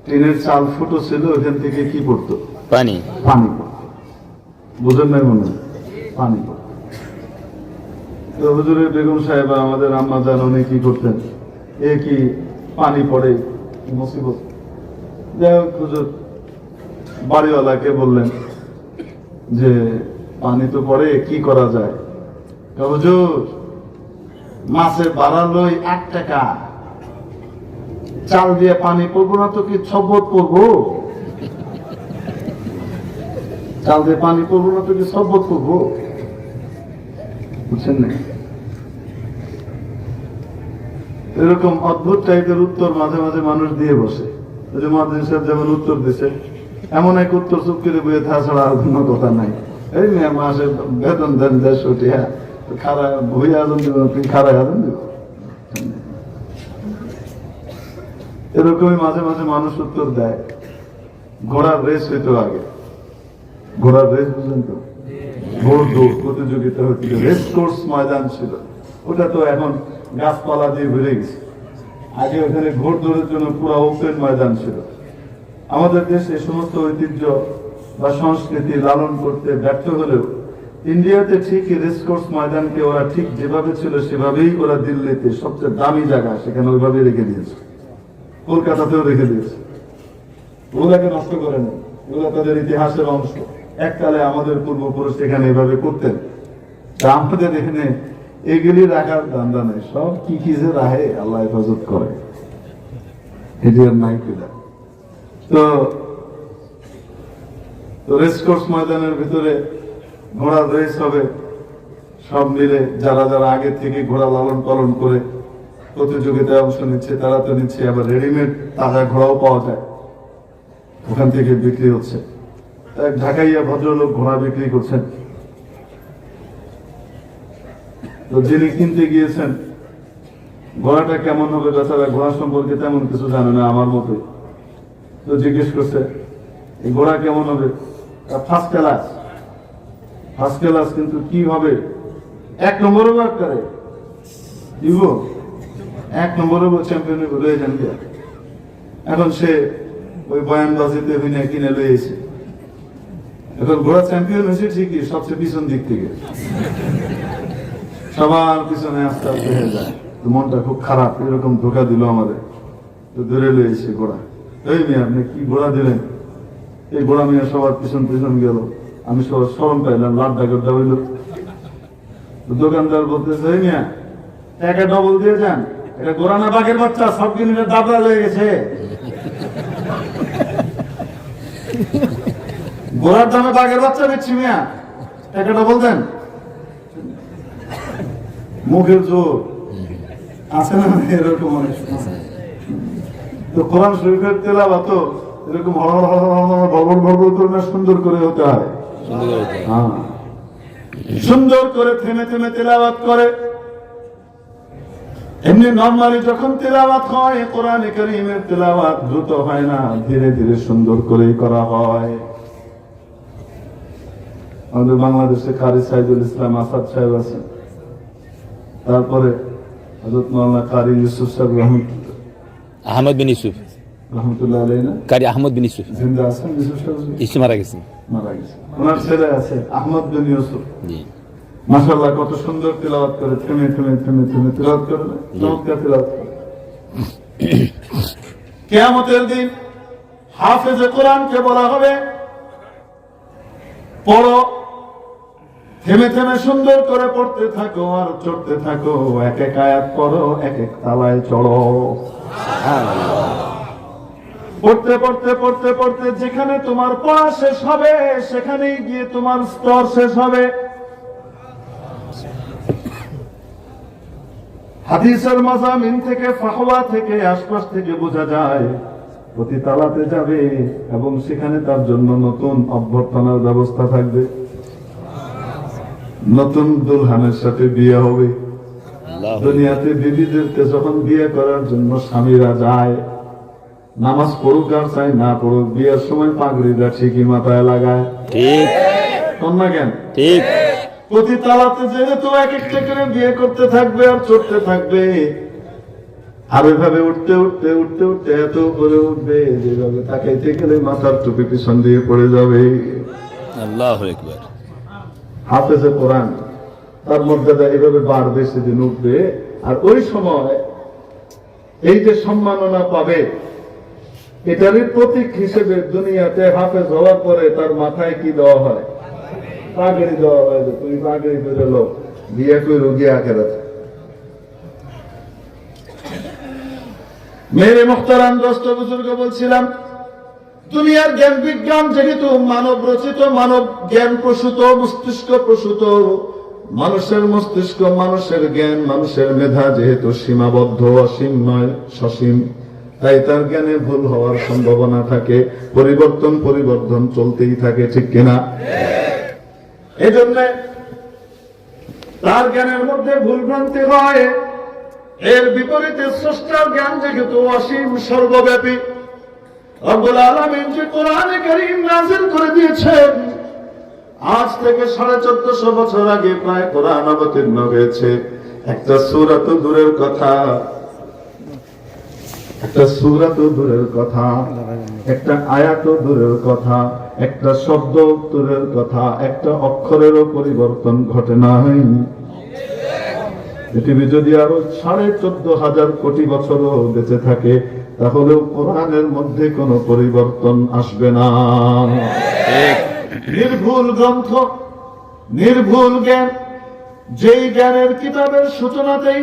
টিনের চাল ফুটো ছিল, ওখান থেকে কি পড়তো? পানি। পানি পড়তো। বুঝেন নাই মনে হয়? পানি পড়তো। তো হুজুরের বেগম সাহেব আমাদের আম্মা জান উনি কি করতেন, এ কি পানি পড়ে, মুসিবত। যাই হোক, হুজুর বাড়িওয়ালাকে বললেন যে পানি তো পড়ে, কি করা যায়? হুজুর, মাছের ভাড়া লই 1 টাকা, চাল দিয়ে পানি পড়বো না তো কি ছব্বত পড়বো? চাল দিয়ে পানি পড়বো না তো কি শরবত করবো? বুঝছেন না? এরকম অদ্ভুত টাইপের উত্তর মাঝে মাঝে মানুষ দিয়ে বসে। ওই যে মুয়াজ্জিন সাহেব যেমন উত্তর দিছে, এমন এক উত্তর চুপ করে বইয়ে থাকা ছাড়া আর কোনো কথা নাই। এই মেয়ে মাসে বেতন দেন 150 টাকা, খারা বই আজন দিব, তুই খারাই আজন দিব। এরকমই মাঝে মাঝে মানুষ উত্তর দেয়। ঘোড়ার রেস হইতো আগে, ঘোড়ার রেস বুঝলেন তো, ঘোড় দৌড় প্রতিযোগিতা হচ্ছিল, রেস কোর্স ময়দান ছিল। ওটা তো এখন গাছপালা দিয়ে ভরে গেছে। আগে ওখানে ঘোড় দৌড়ের জন্য পুরো ওপেন ময়দান ছিল। আমাদের দেশে এই সমস্ত ঐতিহ্য বা সংস্কৃতি লালন করতে ব্যর্থ হলেও ইন্ডিয়াতে ঠিক রেস কোর্স ময়দানকে ওরা ঠিক যেভাবে ছিল সেভাবেই ওরা দিল্লিতে সবচেয়ে দামি জায়গা সেখানে ওইভাবেই রেখে দিয়েছে, কলকাতাতেও রেখে দিয়েছে। ওগুলাকে নষ্ট করে নেই, ওগুলা তাদের ইতিহাসের অংশ। এককালে আমাদের পূর্বপুরুষ এখানে এভাবে করতেন। তা আমাদের এখানে এগুলি রাখার ধান্দা নেই, সব কি কি যে রাহে আল্লাহ হেফাজত করে, এটি আর নাই কিনা। তো রেসকোর্স ময়দানের ভিতরে ঘোড়া রেস হবে, সব মিলে যারা যারা আগে থেকে ঘোড়া লালন পালন করে প্রতিযোগিতায় অংশ নিচ্ছে তারা তো নিচ্ছে, আবার রেডিমেড তাজা ঘোড়াও পাওয়া যায়, ওখান থেকে বিক্রি হচ্ছে। এক ঢাকাইয়া ভদ্রলোক ঘোড়া বিক্রি করছেন। তো যিনি কিনতে গিয়েছেন, ঘোড়াটা কেমন হবে বেচারা ঘোড়া সম্পর্কে তেমন কিছু জানে না আমার মতো। তো জিজ্ঞেস করছে এই ঘোড়া কেমন হবে? First class. ফার্স্ট ক্লাস কিন্তু কি হবে? 1 নম্বরও বার করে দিব, 1 নম্বরও চ্যাম্পিয়ন লয়ে যান। এখন সে ওই বয়ানবাজিতে অভিনয় কিনে লয়েছে। এখন ঘোড়া চ্যাম্পিয়ন হয়েছে ঠিকই, সবচেয়ে পিছন দিক থেকে, সবার পিছনে আস্তে আস্তে হয়ে যায়। তো মনটা খুব খারাপ, এরকম ধোকা দিল আমাদের। তো ধরে লয়েছে ঘোড়া। এই মেয়ে আপনি কি ঘোড়া দিলেন? এই ঘোড়া মেয়ে সবার পিছন পিছন গেল, আমি সবার স্মরণ পাইলাম, লাড্ডা গড্ডা হইল। দোকানদার বলতেছে এই মেয়ে টাকা ডবল দিয়ে যান, এটা ঘোড়া না বাঘের বাচ্চা, সব জিনিসের দাবড়া লেগে গেছে। ঘোড়ার দামে বাঘের বাচ্চা দিচ্ছি মিয়া, টাকা ডবল দেন। মুখের জোর আছে না এরকম অনেক। তো কোরআন শরীফের তেলাওয়াত এরকম ভরভর করে না, সুন্দর করে হতে হয়। হ্যাঁ, সুন্দর করে থেমে থেমে তেলাওয়াত করে। এমনি নরমালি যখন তেলাওয়াত হয় কোরআনে কারীমের তেলাওয়াত দ্রুত হয় না, ধীরে ধীরে সুন্দর করেই করা হয়। আমাদের বাংলাদেশে কারি সাইদুল ইসলাম আসাদ সাহেব আছেন, তারপরে হযরত মাওলানা কারি ইউসুফ সাহেব আহমদ বিন ইউসুফ রহমতুল্লাহ আলাইহি, না কারি আহমদ বিন ইউসুফ জিন্দা আছেন? ইউসুফ সাহেব ইসে মারা গেছেন, মারা গেছে। ওনার ছেলে আছে আহমদ বিন ইউসুফ, জি মাশাআল্লাহ কত সুন্দর তেলাওয়াত করে, থেমে থেমে থেমে থেমে তেলাওয়াত করে, চমৎকার তেলাওয়াত করে। কিয়ামতের দিন হাফেজে কোরআনকে বলা হবে পড়ো, থেমে থেমে সুন্দর করে পড়তে থাকো আর চড়তে থাকো, এক এক আয়াত পড়ো, এক এক তালায় চড়ো। পড়তে পড়তে পড়তে পড়তে যেখানে তোমার পড়া শেষ হবে সেখানেই গিয়ে তোমার স্তর শেষ হবে। হাদিসের মাযামিন থেকে, ফাহওয়া থেকে, আশপাশ থেকে বোঝা যায় প্রতি তালাতে যাবে এবং সেখানে তার জন্য নতুন অভ্যর্থনার ব্যবস্থা থাকবে, নতুন দুলহানের সাথে বিয়ে হবে। দুনিয়াতে বিবিদেরকে যখন বিয়ে করার জন্য স্বামীরা যায়, নামাজ পড়ুক আর চাই না পড়ুক, বিয়ের সময় পাগড়িটা ঠিকই মাথায় লাগায়, ঠিক না কেন? ঠিক। প্রতি তালাতে যেহেতু এক একটা করে বিয়ে করতে থাকবে আর চড়তে থাকবে, আর এভাবে উঠতে উঠতে উঠতে উঠতে এত উপরে উঠবে যেভাবে তাকাইতে গেলে মাথার টুপি পিছন দিয়ে পড়ে যাবে। আল্লাহু আকবার। হাফেজে কোরআন তার মর্যাদা এইভাবে বাড়বে, সেদিন উঠবে। আর ওই সময় এই যে সম্মাননা পাবে, এটারই প্রতীক হিসেবে দুনিয়াতে হাফেজ হওয়ার পরে তার মাথায় কি দেওয়া হয়? পাগড়ি দেওয়া হয়, যে তুমি পাগড়ি করে লো, বিয়ে করে রোগী আখেরাতে। মেরে মুখতারাম দোস্ত বুজুর্গ বলছিলাম, দুনিয়ার জ্ঞান বিজ্ঞান যেহেতু মানব রচিত, মানব জ্ঞান প্রসূত, মস্তিষ্ক প্রসূত, মানুষের মস্তিষ্ক, মানুষের জ্ঞান, মানুষের মেধা যেহেতু সীমাবদ্ধ, অসীম নয়, সসীম, তাই তার জ্ঞানে ভুল হওয়ার সম্ভাবনা থাকে। পরিবর্তন চলতেই থাকে, ঠিক কিনা? এই জন্য তার জ্ঞানের মধ্যে ভুল ভ্রান্তি হয়। এর বিপরীতে স্রষ্টার জ্ঞান যেহেতু অসীম, সর্বব্যাপী, রব্বুল আলামিন যে কোরআনে কারীম নাযিল করে দিয়েছেন, আজ থেকে 1450 বছর আগে প্রায় কোরআন অবতীর্ণ হয়েছে। একটা সূরা তো দূরের কথা, একটা সূরা তো দূরের কথা, একটা আয়াত দূরের কথা, একটা শব্দ দূরের কথা, একটা অক্ষরেরও পরিবর্তন ঘটে নাই। পৃথিবী যদি আরো 14,500 কোটি বছরও বেঁচে থাকে, তাহলেও কোরআনের মধ্যে কোনো পরিবর্তন আসবে না। নির্ভুল গ্রন্থ, নির্ভুল জ্ঞান, যেই জ্ঞানের কিতাবের সূচনাতেই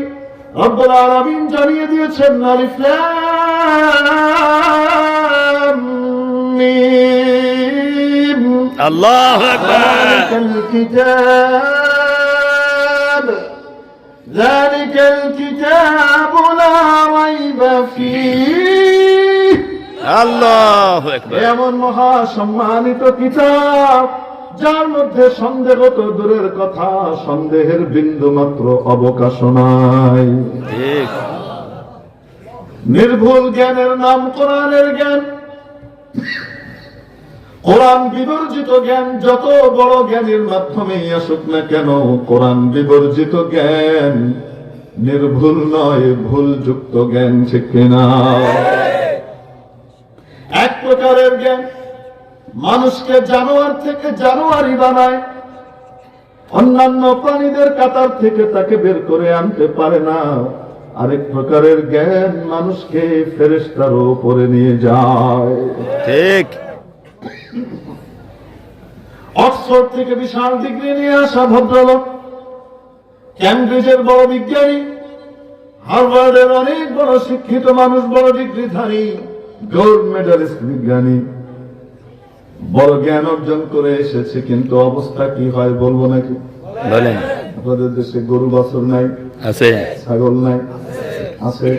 রব্বুল আলামিন জানিয়ে দিয়েছেন, আলিফ লাম মিম, আল্লাহু আকবার। যালিকাল কিতাবু লা রাইবা ফীহ। আল্লাহু আকবার। এমন মহা সম্মানিত কিতাব, যার মধ্যে সন্দেহ তো দূরের কথা, সন্দেহের বিন্দু মাত্র অবকাশ নাই। ঠিক। নির্ভুল জ্ঞানের নাম কোরআনের জ্ঞান। কোরআন বিবর্জিত জ্ঞান যত বড় জ্ঞানের মাধ্যমেই আসুক না কেন, কোরআন বিবর্জিত জ্ঞান নির্ভুল নয়, ভুলযুক্ত জ্ঞান, ঠিক কিনা? এক প্রকারের জ্ঞান মানুষকে জানোয়ার থেকে জানোয়ারই বানায়, অন্যান্য প্রাণীদের কাতার থেকে তাকে বের করে আনতে পারে না। আরেক প্রকারের জ্ঞান মানুষকে ফেরেশতার উপরে নিয়ে যায়। ঠিক। অক্সফোর্ড থেকে বিশাল ডিগ্রি নিয়ে আসা ভদ্রলোক, ক্যামব্রিজের বড় বিজ্ঞানী, হার্ভার্ডের অনেক বড় শিক্ষিত মানুষ, বড় ডিগ্রিধারী, গোল্ড মেডালিস্ট বিজ্ঞানী, বড় জ্ঞান অর্জন করে এসেছে, কিন্তু অবস্থা কি হয় বলবো নাকি? বলেন। আপনাদের দেশে গরু বাছুর নাই? আছে। ছাগল নাই? আছে।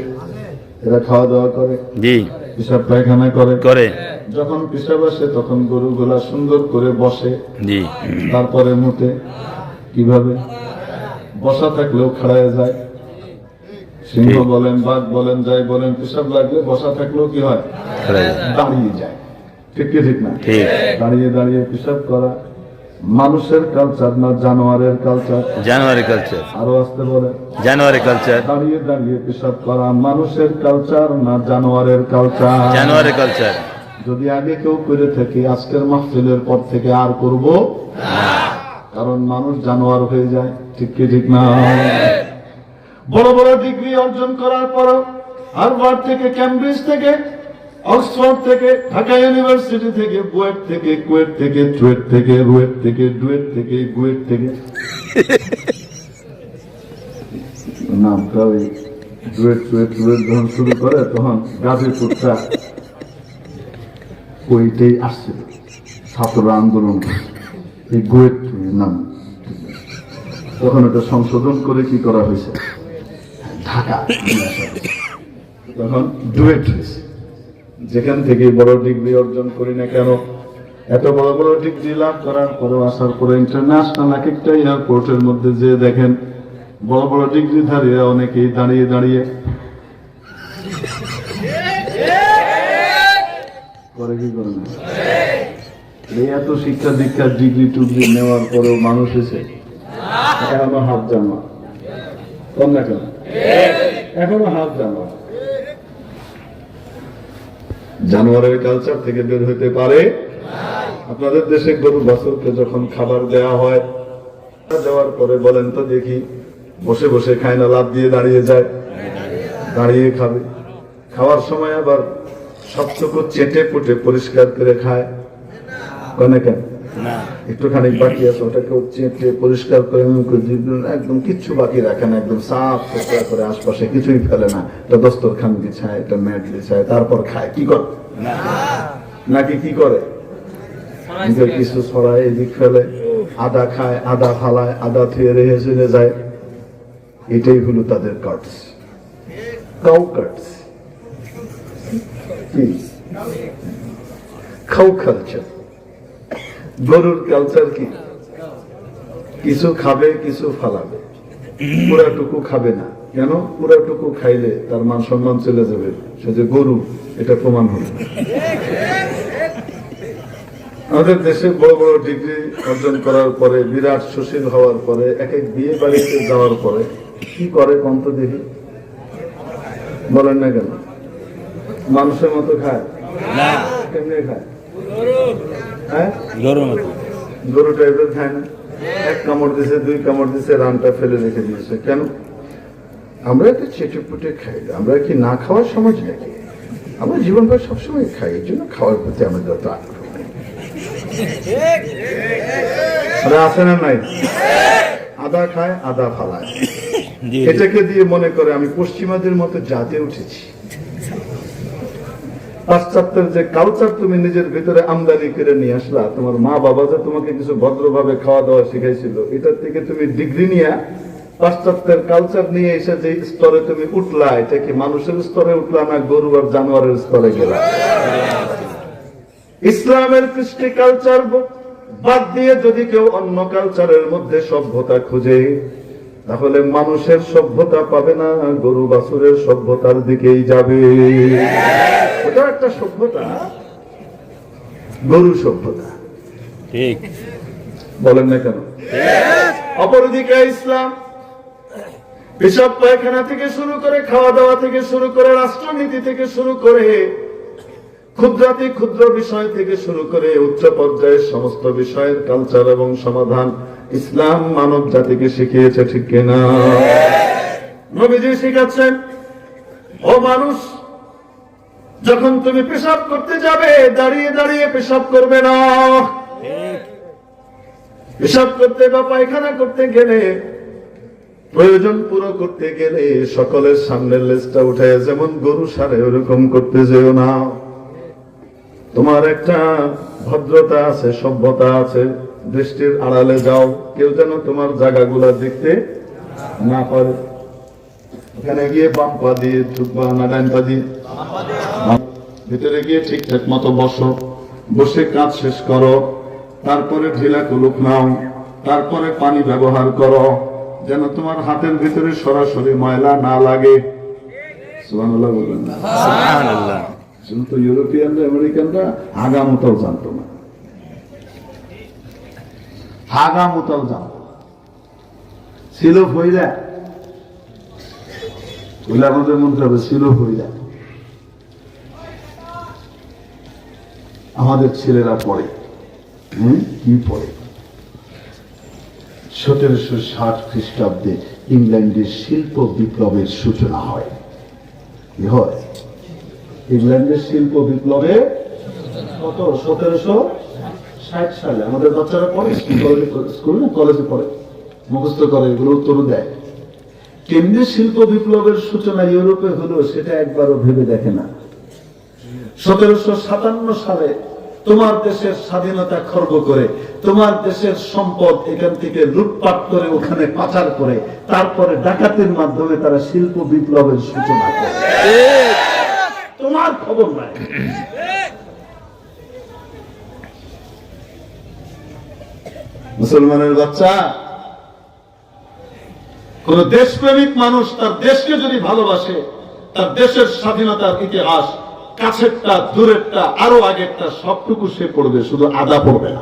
এরা খাওয়া দাওয়া করে, জি, পেশাব পায়খানা করে। করে। যখন পেশাব আসে তখন গরুগুলা সুন্দর করে বসে, জি। তারপরে মুতে। কিভাবে? বসা থাকলেও খাড়ায় যায়। সিংহ বলেন, বাঘ বলেন, যাই বলেন, পেশাব লাগলে বসা থাকলেও কি হয়? দাঁড়িয়ে যায়। ঠিক কি ঠিক না? ঠিক। দাঁড়িয়ে দাঁড়িয়ে পেশাব করা মানুষের কালচার না জানোয়ারের কালচার? জানুয়ারি কালচার। আরো আসতে বলেন। জানুয়ারি কালচার। দাঁড়িয়ে দাঁড়িয়ে পেশাব করা মানুষের কালচার না জানোয়ারের কালচার? জানুয়ারি কালচার। যদি আগে কেউ করে থাকে, আজকের মাহফিলের পর থেকে আর করব না, কারণ মানুষ জানোয়ার হয়ে যায়। ঠিক কি ঠিক না? বড় বড় ডিগ্রি অর্জন করার পর হার্ভার্ড থেকে, ক্যামব্রিজ থেকে, অক্সফোর্ড থেকে, ঢাকা ইউনিভার্সিটি থেকে, বুয়েট থেকে, কুয়েট থেকে, চুয়েট থেকে, রুয়েট থেকে, ডুয়েট থেকে, গুয়েট থেকে, নামটা ওই ডুয়েট চুয়েট রুয়েট যখন শুরু করে তখন গাজীপুরটা ওইটাই আসছিল, ছাত্র আন্দোলন, এই গুয়েট নাম, তখন এটা সংশোধন করে কি করা হয়েছে, ঢাকা, তখন ডুয়েট হয়েছে। যেখান থেকে বড় ডিগ্রি অর্জন করি না কেন, এত বড় বড় ডিগ্রি লাভ করার পরেও আসার পরে ইন্টারন্যাশনাল এক একটা এয়ারপোর্টের মধ্যে যে দেখেন বড় বড় ডিগ্রিধারীরা অনেকেই দাঁড়িয়ে দাঁড়িয়ে করে, কি করে না? এই এত শিক্ষা দীক্ষার ডিগ্রি টুগ্রি নেওয়ার পরেও মানুষ এসে এখনো হাত জামা কম না কেন, এখনো হাত জামা। জানোয়ারের কালচার থেকে বের হইতে পারে? আপনাদের দেশে গরু বাছুরকে যখন খাবার দেওয়া হয়, দেওয়ার পরে বলেন তো দেখি, বসে বসে খায় না, লাফ দিয়ে দাঁড়িয়ে যায়? দাঁড়িয়ে খাবে। খাওয়ার সময় আবার সবটুকু চেটে পুটে পরিষ্কার করে খায় কেন? একটুখানি বাকি আছে, ওটাকে চেটে পরিষ্কার করে একদম কিচ্ছু বাকি রাখে না, একদম সাফ সুতরা করে, আশপাশে কিছুই ফেলে না, এটা দস্তরখান বিছায়, এটা ম্যাট বিছায়, তারপর খায়। কি করে? নাকি কি করে? নিজের কিছু ছড়ায়, এদিক ফেলে, আদা খায়, আদা ফালায়, আদা থুয়ে রেখে চলে যায়। এটাই হলো তাদের কাটস, কাউ কাটস, খাও কালচার। গরুর কালচার কি? কিছু খাবে, কিছু ফালাবে, পুরাটুকু খাবে না। কেন? পুরাটুকু খাইলে তার মান সম্মান চলে যাবে, সে যে গরু এটা প্রমাণ হবে। আমাদের দেশে বড় বড় ডিগ্রি অর্জন করার পরে, বিরাট সুশীল হওয়ার পরে, এক এক বিয়ে বাড়িতে যাওয়ার পরে কি করে কন্ত দেখি? বলেন না কেন? মানুষের মতো খায় না? কেমনে খায়? হ্যাঁ, গরু টাইপের খায় না? এক কামড় দিছে, দুই কামড় দিছে, রানটা ফেলে রেখে দিয়েছে। কেন? আমরা একটু চেটে পুটে খাই। আমরা কি না খাওয়ার সমাজ নাকি? আমরা জীবনভর সবসময় খাই, এই জন্য খাওয়ার প্রতি আমাদের যত আগ্রহ আছে না নাই? আদা খায়, আদা ফালায়, এটাকে দিয়ে মনে করে আমি পশ্চিমাদের মতো জাতে উঠেছি। পাশ্চাত্যের যে কালচার তুমি নিজের ভিতরে আমদানি করে নিয়ে আসলা, তোমার মা বাবা যে তোমাকে কিছু ভদ্রভাবে খাওয়া দাওয়া শিখাইছিল, এটার থেকে তুমি ডিগ্রি নিয়ে পাশ্চাত্যের কালচার নিয়ে এসে যে স্তরে তুমি উঠলা, এটা কি মানুষের স্তরে উঠলা না গরু আর জানোয়ারের স্তরে গেলা? ইসলামের কৃষ্টি কালচার বাদ দিয়ে যদি কেউ অন্য কালচারের মধ্যে সভ্যতা খুঁজে, তাহলে মানুষের সভ্যতা পাবে না, গরু বাছুরের সভ্যতার দিকেই যাবে। ওটা একটা সভ্যতা, গরু সভ্যতা। ঠিক বলেন না কেন? অপরদিকে ইসলাম পেশাব পায়খানা থেকে শুরু করে, খাওয়া দাওয়া থেকে শুরু করে, রাষ্ট্রনীতি থেকে শুরু করে, ক্ষুদ্রাতি ক্ষুদ্র বিষয় থেকে শুরু করে উচ্চ পর্যায়ের সমস্ত বিষয়ের কালচার এবং সমাধান ইসলাম মানব জাতিকে শিখিয়েছে, ঠিক কিনা? নবীজি শিখাচ্ছেন, ও মানুষ, যখন তুমি পেশাব করতে যাবে, দাঁড়িয়ে দাঁড়িয়ে পেশাব করবে না। পেশাব করতে বা পায়খানা করতে গেলে, প্রয়োজন পুরো করতে গেলে সকলের সামনের লেজটা উঠে যেমন গরু সারে ওরকম করতে যেও না। তোমার একটা ভদ্রতা আছে, সভ্যতা আছে, দৃষ্টির আড়ালে যাও, কেউ যেন তোমার জায়গাগুলা দেখতে না পারে। এখানে গিয়ে বাম পা দিয়ে ঢুকবা না ডান পা দিয়ে? ভিতরে গিয়ে ঠিকঠাক মতো বসো, বসে কাজ শেষ করো, তারপরে ঢিলা কুলুপ নাও, তারপরে পানি ব্যবহার করো, যেন তোমার হাতের ভিতরে সরাসরি ময়লা না লাগে। সুবহানাল্লাহ বলবেন না? সুবহানাল্লাহ। কিন্তু ইউরোপিয়ানরা, আমেরিকানরা হাগামতাও জানতো না, হাগামতাও জানতো না। ছিল ফইরা, আমাদের মধ্যে হবে ছিল ফইরা। আমাদের ছেলেরা পড়ে, কি পড়ে? 1760 খ্রিস্টাব্দে ইংল্যান্ডের শিল্প বিপ্লবের সূচনা হয়। কি হয়? ইংল্যান্ডের শিল্প বিপ্লবে কত? 1760 সালে। আমাদের বাচ্চারা পড়ে, স্কুল না কলেজে পড়ে, মুখস্থ করে, এগুলো উত্তর দেয়। কেমনি শিল্প বিপ্লবের সূচনা ইউরোপে হলো সেটা একবারও ভেবে দেখে না। 1757 সালে তোমার দেশের স্বাধীনতা খর্ব করে, তোমার দেশের সম্পদ এখান থেকে লুটপাট করে ওখানে পাচার করে, তারপরে ডাকাতির মাধ্যমে তারা শিল্প বিপ্লবের সূচনা করে। তোমার খবর নাই। মুসলমানের বাচ্চা, কোন দেশপ্রেমিক মানুষ তার দেশকে যদি ভালোবাসে, তার দেশের স্বাধীনতার ইতিহাস কাছেরটা, দূরেরটা, আরো আগেরটা সবটুকু সে পড়বে, শুধু আদা পড়বে না।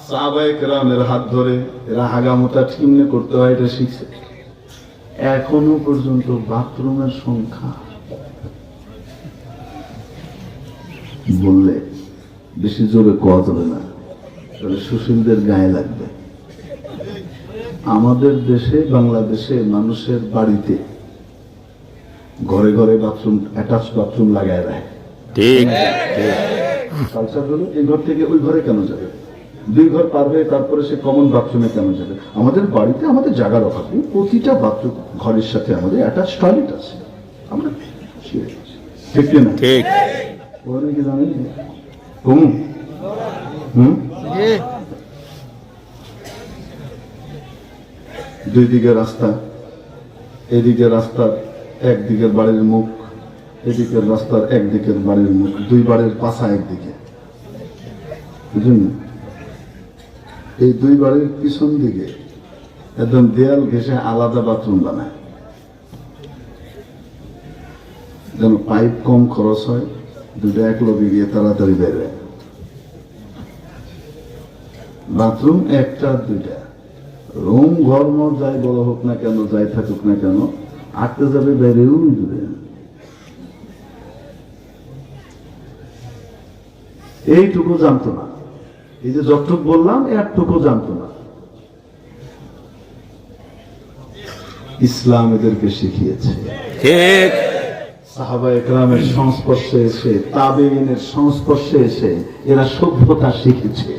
সাহাবায়ে কেরামের হাত ধরে এরা হাগামোটা ঠিকমনে করতে হয় এটা শিখছে। এখনো পর্যন্ত বাথরুমের সংখ্যা বললে বেশি জোরে কোয়া যাবে না, তাহলে সুশীলদের গায়ে লাগবে। আমাদের দেশে, বাংলাদেশে মানুষের বাড়িতে ঘরে ঘরে বাথরুম, অ্যাটাচ বাথরুম লাগায় দেয়। ঠিক কালচার হলো এই ঘর থেকে ওই ঘরে কেন যাবে? 2 ঘর পার হয়ে তারপরে সে কমন বাথরুমে কেন যাবে? আমাদের বাড়িতে আমাদের জায়গার অভাব নেই, প্রতিটা বাথরুম ঘরের সাথে আমাদের অ্যাটাচ টয়লেট আছে, আমরা শুয়ে আছি। ঠিক কিনা? ঠিক। ওরা কি জানেন? হুম হুম, 2 দিকে রাস্তা, এদিকে রাস্তার একদিকের বাড়ির মুখ, এদিকের রাস্তার একদিকের বাড়ির মুখ, 2 বাড়ির পাশা একদিকে, বুঝলেন? এই 2 বাড়ির পিছন দিকে একদম দেয়াল ঘেঁষে আলাদা বাথরুম বানায়, যেন পাইপ কম খরচ হয়, 2টা এক লগে গিয়ে তাড়াতাড়ি বেরোয়। বাথরুম 1টা 2টা, রুম ঘর মত যাই বড় হোক না কেন, যাই থাকুক না কেন, আটতে যাবে বাইরেও দূরে। এইটুকু জানতো না, এই যে যতটুকু বললাম একটুকু জানতো না। ইসলাম এদেরকে শিখিয়েছে। ঠিক। সাহাবা একরামের সংস্পর্শে এসে, তাবেঈনের সংস্পর্শে এসে এরা সভ্যতা শিখেছে।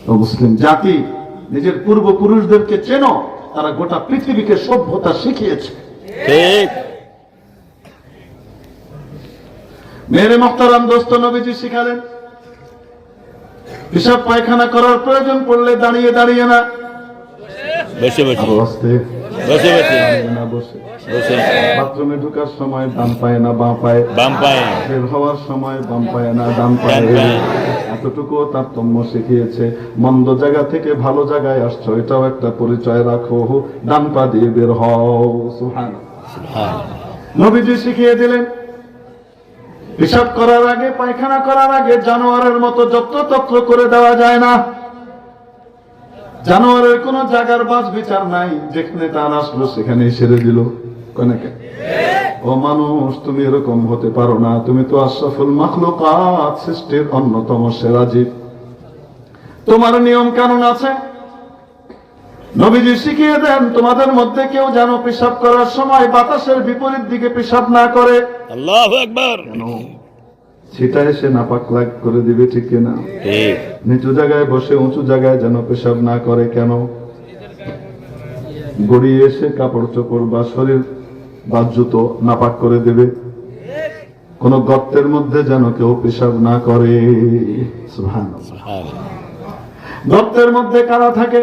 ও মুসলিম জাতি, নিজের পূর্বপুরুষদেরকে চেনো, তারা গোটা পৃথিবীকে সভ্যতা শিখিয়েছে। ঠিক। মেরে মুহতারাম দোস্ত, নবীজি শিখালেন পেশাব পায়খানা করার প্রয়োজন পড়লে দাঁড়িয়ে দাঁড়িয়ে না, বসে বসে আরো আস্তে, বসে বসে না বসে। বসে বাথরুমে ঢোকার সময় ডান পায়ে না বাঁ পায়ে, বাম পায়ে, বের হওয়ার সময় বাম পায়ে না ডান পায়ে। ডান পায়ে। এতটুকু তারতম্য শিখিয়েছে। মন্দ জায়গা থেকে ভালো জায়গায় আসছো, এটাও একটা পরিচয় রাখো, ডান পা দিয়ে বের হও। সুবহানাল্লাহ। নবীজি শিখিয়ে দিলেন পেশাব করার আগে, পায়খানা করার আগে জানোয়ারের মতো যত্রতত্র করে দেওয়া যায় না। জানোয়ারের কোন জায়গার বাস বিচার নাই, যেখানে টান আসলো সেখানেই ছেড়ে দিল। ও মানুষ, তুমি এরকম হতে পারো না, তুমি তো আশরাফুল মাখলুকাত, সৃষ্টির অন্যতম সেরা জীব, তোমার নিয়ম কানুন আছে। নবীজি শিখিয়ে দেন তোমাদের মধ্যে কেউ যেন পেশাব করার সময় বাতাসের বিপরীত দিকে পেশাব না করে। আল্লাহু আকবার। সেটা এসে নাপাক লাগ করে দিবে, ঠিক কিনা? ঠিক। নিচু জায়গায় বসে উঁচু জায়গায় যেন পেশাব না করে। কেন? গড়িয়ে এসে কাপড় চোপড় বা শরীর বা জুতো নাপাক করে দেবে। কোন গর্তের মধ্যে যেন কেউ পেশাব না করে। সুবহানাল্লাহ। গর্তের মধ্যে কারা থাকে?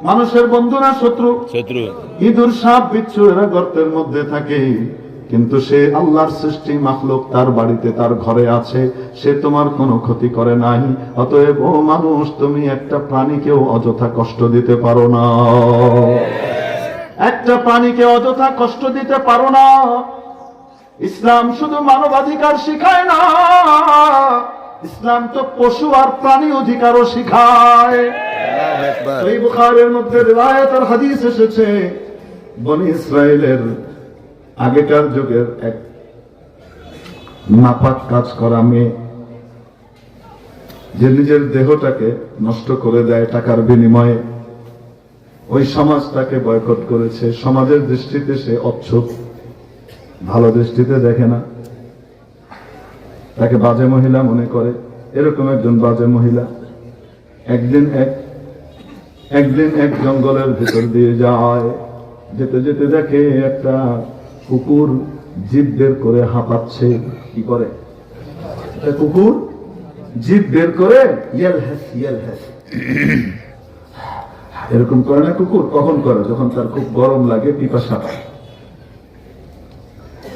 মানুষের বন্ধু না শত্রু? শত্রু। ইঁদুর, সাপ, বিচ্ছু এরা গর্তের মধ্যে থাকে, কিন্তু সে আল্লাহর সৃষ্টি মাখলুক, তার বাড়িতে তার ঘরে আছে, সে তোমার কোনো ক্ষতি করে নাই। অতএব ও মানুষ, তুমি একটা প্রাণীকেও অযথা কষ্ট দিতে পারো না, একটা প্রাণীকে অযথা কষ্ট দিতে পারো না। ইসলাম শুধু মানবাধিকার শিখায় না, ইসলাম তো পশু আর প্রাণী অধিকারও শিখায়। এই বুখারীর মধ্যে রিওয়ায়াত আর হাদিস এসেছে, বনি ইসরাইলের আগেকার যুগের এক নাপাক কাজ করা মেয়ে, যে নিজের দেহটাকে নষ্ট করে দেয় টাকার বিনিময়ে, ওই সমাজটাকে বয়কট করেছে। সমাজের দৃষ্টিতে সে অচ্ছুত, ভালো দৃষ্টিতে দেখে না, তাকে বাজে মহিলা মনে করে। এরকম একজন বাজে মহিলা একদিন এক জঙ্গলের ভিতর দিয়ে যায়, যেতে যেতে দেখে একটা কুকুর জিভ বের করে হাঁপাচ্ছে। কি করে? কুকুর জিভ বের করে ইয়েল হ্যাস এরকম করে না কুকুর? কখন করে? যখন তার খুব গরম লাগে, পিপাসা পায়।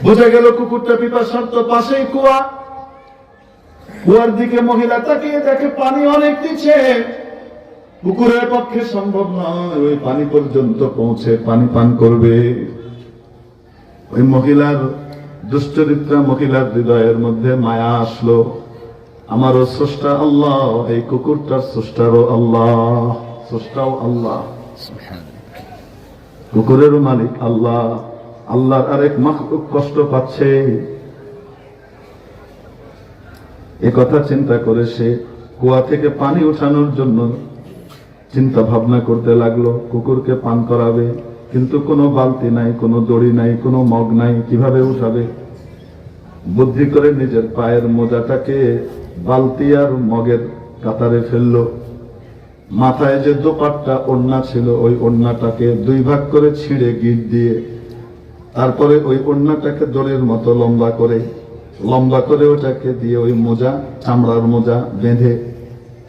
বোঝা গেল কুকুরটা পিপাসার্ত, পাশেই কুয়া, কুয়ার দিকে মহিলা তাকিয়ে দেখে পানি অনেক নিচে, কুকুরের পক্ষে সম্ভব নয় ওই পানি পর্যন্ত পৌঁছে পানি পান করবে। ওই মহিলার, দুশ্চরিত্রা মহিলার হৃদয়ের মধ্যে মায়া আসলো, আমারও স্রষ্টা আল্লাহ, এই কুকুরটার স্রষ্টারও আল্লাহ, স্রষ্টাও আল্লাহ, কুকুরেরও মালিক আল্লাহ। আল্লাহর আরেক মাখলুক কষ্ট পাচ্ছে, এ কথা চিন্তা করে সে কুয়া থেকে পানি উঠানোর জন্য চিন্তা ভাবনা করতে লাগলো, কুকুরকে পান করাবে, কিন্তু কোনো বালতি নাই, কোনো দড়ি নাই, কোনো মগ নাই, কিভাবে উঠাবে? বুদ্ধি করে নিজের পায়ের মোজাটাকে বালতি আর মগের কাতারে ফেললো। মাথায় যে দোপাট্টা ওড়না ছিল ওই ওড়নাটাকে 2 ভাগ করে ছিঁড়ে গিট দিয়ে, তারপরে ওই ওড়নাটাকে দড়ির মতো লম্বা করে ওটাকে দিয়ে ওই মোজা, চামড়ার মোজা বেঁধে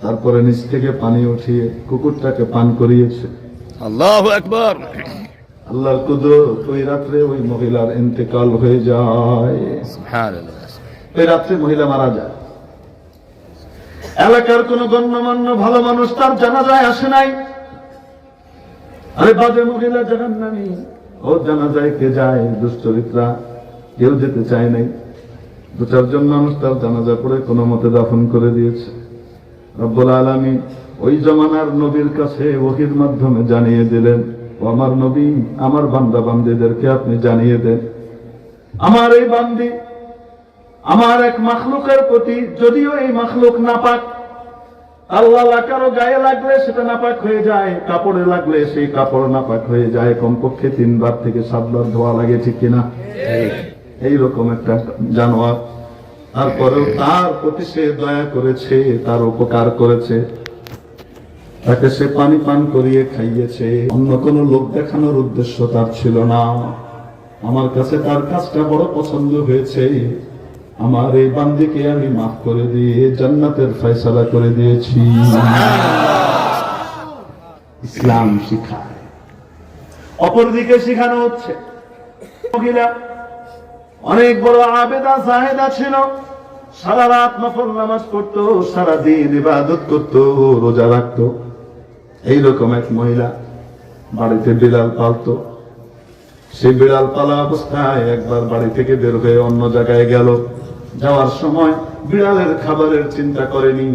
তারপরে নিচ থেকে পানি উঠিয়ে কুকুরটাকে পান করিয়েছে। আল্লাহু আকবার। আল্লাহর কুদরত, ওই রাত্রে ওই মহিলার ইন্তেকাল হয়ে যায়। সুবহানাল্লাহ। ওই রাত্রে মহিলা মারা যায়। এলাকার কোন গণ্যমান্য ভালো মানুষ তার জানাজায় আসে নাই। আরে বাজে মহিলা জাহান্নামী, ও জানাজায় কে যায়? দুশ্চরিত্রা, কেউ যেতে চায় নাই। 2-4 জন মানুষ তার জানাজা পড়ে কোনো মতে দাফন করে দিয়েছে। রব্বুল আলামিন ওই জমানার নবীর কাছে ওহীর মাধ্যমে জানিয়ে দিলেন, ও আমার নবী, আমার বান্দা বান্দীদেরকে আপনি জানিয়ে দেন, আমার এই বান্দি আমার এক মাখলুকের প্রতি, যদিও এই মাখলুক নাপাক, আল্লাহ কারো গায়ে লাগলে সেটা নাপাক হয়ে যায়, কাপড়ে লাগলে সেই কাপড় নাপাক হয়ে যায়, কমপক্ষে 3 বার থেকে 7 বার ধোয়া লাগে, ঠিক কিনা? এইরকম একটা জানোয়ার, তারপরেও তার প্রতি সে দয়া করেছে, তার উপকার করেছে, তাকে সে পানি পান করিয়ে খাইয়েছে। অন্য কোনো লোক দেখানোর উদ্দেশ্য তার ছিল না। আমার কাছে তার কাজটা বড় পছন্দ হয়েছে, আমার এই বান্দিকে আমি মাফ করে দিয়ে জান্নাতের ফয়সালা করে দিয়েছি। ইসলাম শিখায়। অপরদিকে শিখানো হচ্ছে, মহিলা অনেক বড় আবেদা জাহেদা ছিল, সারা রাত নফল নামাজ পড়তো, সারাদিন ইবাদত করতো, রোজা রাখতো। এইরকম এক মহিলা বাড়িতে বিড়াল পালতো। সেই বিড়াল পালা অবস্থায় একবার বাড়ি থেকে বের হয়ে অন্য জায়গায় গেল। যাওয়ার সময় বিড়ালের খাবারের চিন্তা করেনি,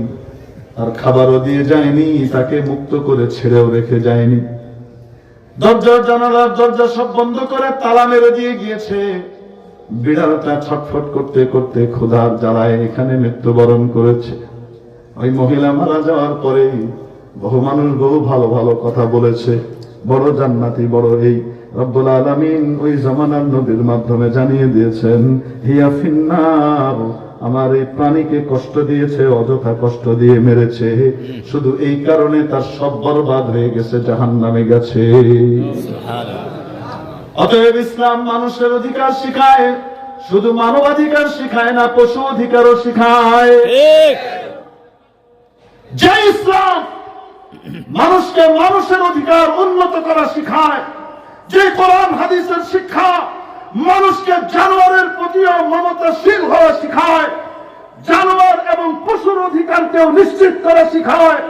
আর খাবারও দিয়ে যায়নি, তাকে মুক্ত করে ছেড়েও রেখে যায়নি। দরজা জানালার দরজা সব বন্ধ করে তালা মেরে দিয়ে গিয়েছে। বিড়ালটা ছটফট করতে করতে ক্ষুধার জ্বালায় এখানে মৃত্যুবরণ করেছে। ওই মহিলা মারা যাওয়ার পরে বহু মানুষ বহু ভালো ভালো কথা বলেছে, বড় জান্নাতি, বড় এই। রব্বুল আলামিন ওই জামানার নবীর মাধ্যমে জানিয়ে দিয়েছেন, হিয়া ফিন্নার, আমার এই প্রাণীকে কষ্ট দিয়েছে, অযথা কষ্ট দিয়ে মেরেছে, শুধু এই কারণে তার সব বরবাদ হয়ে গেছে, জাহান্নামে গেছে। অতএব ইসলাম মানুষের অধিকার শিখায়, শুধু মানবাধিকার শিখায় না, পশু অধিকারও শিখায়। যে ইসলাম মানুষকে মানুষের অধিকার উন্নত করা শিখায়, যে কোরআন হাদিসের শিক্ষা মানুষকে জানোয়ারের প্রতিও মমতাশীল হওয়া শিখায়, জানোয়ার এবং পশুর অধিকারকেও নিশ্চিত করা শিখায়,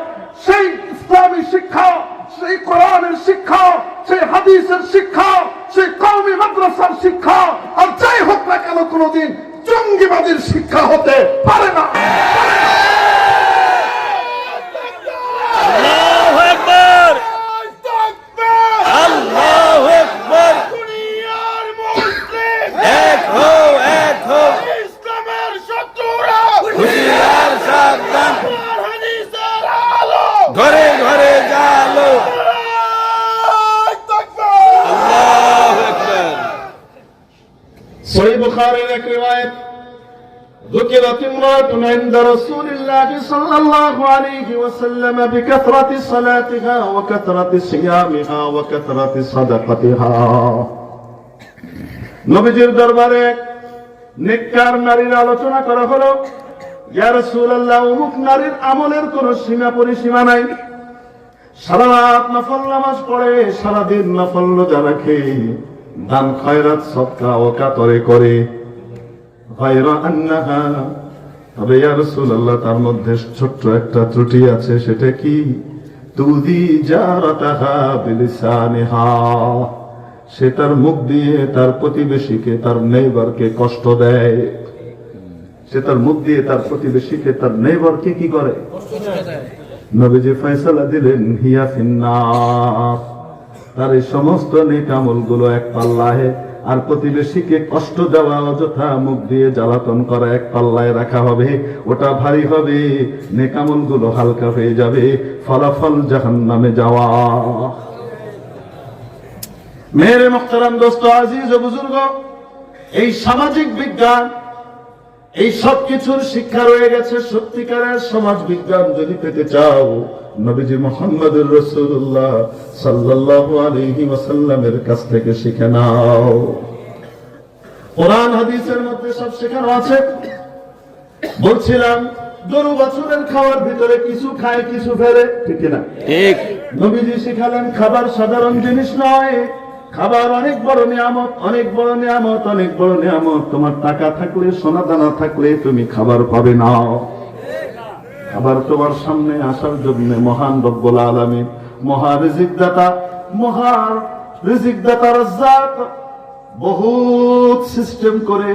সেই ইসলামী শিক্ষা, সেই কোরআনের শিক্ষা, সেই হাদিসের শিক্ষা, সেই কওমি মাদ্রাসার শিক্ষা আর যাই হোক না কেন কোনদিন জঙ্গিবাদীর শিক্ষা হতে পারে না। আল্লাহু আকবার। আল্লাহু আকবার। দুনিয়ার মুসলিম এক হো, এক হো, ইসলামের শত্রুরা হুশিয়ার সাবধান, কোরআন হাদিসের আলো ঘরে ঘরে জালো। আল্লাহু আকবার। সহিহ বুখারীর এক রিওয়ায়াত, ذكرت امرأة عند رسول الله صلى الله عليه وسلم بكثرة صلاتها وكثرة صيامها وكثرة صدقتها। নবীজির দরবারে নেককার নারীর আলোচনা করা হলো। ইয়া রাসূলুল্লাহ, অমুক নারীর আমলের কোনো সীমা পরিসীমা নাই, সারা রাত নফল নামাজ পড়ে, সারাদিন নফল রোজা রাখে, দান খয়রাত সদকা ওয়াকাতরে করে, তবে ইয়া রাসূলুল্লাহ তার মধ্যে ছোট্ট একটা ত্রুটি আছে। সেটা কি? তুদি জারাতাহা বিলিসানিহা, সে তার মুখ দিয়ে তার প্রতিবেশীকে, তার নেইবারকে কষ্ট দেয়। সে তার মুখ দিয়ে তার প্রতিবেশীকে, তার নেইবারকে কি করে? নবীজি ফয়সালা দিলেন, হিয়া ফিন্নার, তার এই সমস্ত নেক আমলগুলো এক পাল্লায়, আর প্রতিবেশীকে কষ্ট দেওয়া, অযথা মুখ দিয়ে জ্বালাতন করা এক পাল্লায় রাখা হবে। ওটা ভারী হবে, নেক আমলগুলো হালকা হয়ে যাবে, ফলাফল জাহান্নামে যাওয়া। মেরে মুহতারাম দোস্ত, আজিজ ও বুজুর্গ, এই সামাজিক বিজ্ঞান, এই সব কিছুর শিক্ষা রয়ে গেছে। সত্যিকারের সমাজ বিজ্ঞান যদি পেতে চাও, নবীজি মুহাম্মদুর রাসূলুল্লাহ সাল্লাল্লাহু আলাইহি ওয়াসাল্লামের কাছ থেকে শিখে নাও। কোরআন হাদিসের মধ্যে সব শেখানো আছে। বলছিলাম গরু বাছুরের খাওয়ার ভিতরে কিছু খায় কিছু ফেলে, ঠিক না? ঠিক। নবীজি শিখালেন খাবার সাধারণ জিনিস নয়, খাবার অনেক বড় নিয়ামত, অনেক বড় নিয়ামত, অনেক বড় নিয়ামত। তোমার টাকা থাকলে, সোনা দানা থাকলে তুমি খাবার পাবে না। খাবার তোমার সামনে আসার জন্য মহান রব্বুল আলামিন, মহা রিজিকদাতা, মহা রিজিকদাতা রাজ্জাক বহুত সিস্টেম করে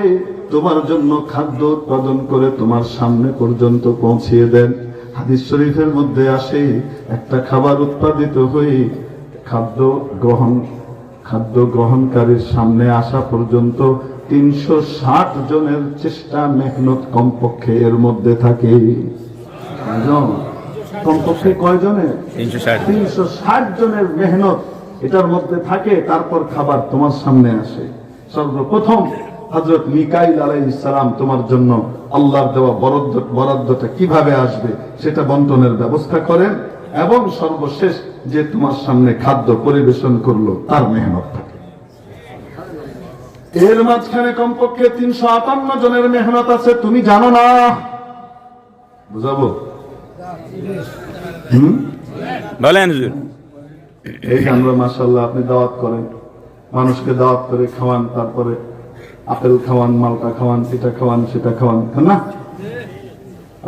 তোমার জন্য খাদ্য উৎপাদন করে তোমার সামনে পর্যন্ত পৌঁছিয়ে দেন। হাদিস শরীফের মধ্যে আসে একটা খাবার উৎপাদিত হয়ে খাদ্য গ্রহণকারীর সামনে আসা পর্যন্ত 360 জনের চেষ্টা মেহনত কমপক্ষে এর মধ্যে থাকে। কমপক্ষে কয়জনের? 360 জনের মেহনত এটার মধ্যে থাকে। তারপর খাবার তোমার সামনে আসে। সর্বপ্রথম হযরত মিকাইল আলাইহিস সালাম তোমার জন্য আল্লাহর দেওয়া বরাদ্দটা কিভাবে আসবে সেটা বন্টনের ব্যবস্থা করেন, এবং সর্বশেষ যে তোমার সামনে খাদ্য পরিবেশন করলো তার মেহনত থাকে। এর মাঝখানে কমপক্ষে 358 জনের মেহনত আছে, তুমি জানো না। বুঝাবো? বলেন হুজুর। এই আমরা মাশাআল্লাহ আপনি দাওয়াত করেন, মানুষকে দাওয়াত করে খাওয়ান, তারপরে আপেল খাওয়ান, মালটা খাওয়ান, এটা খাওয়ান, সেটা খাওয়ান, না?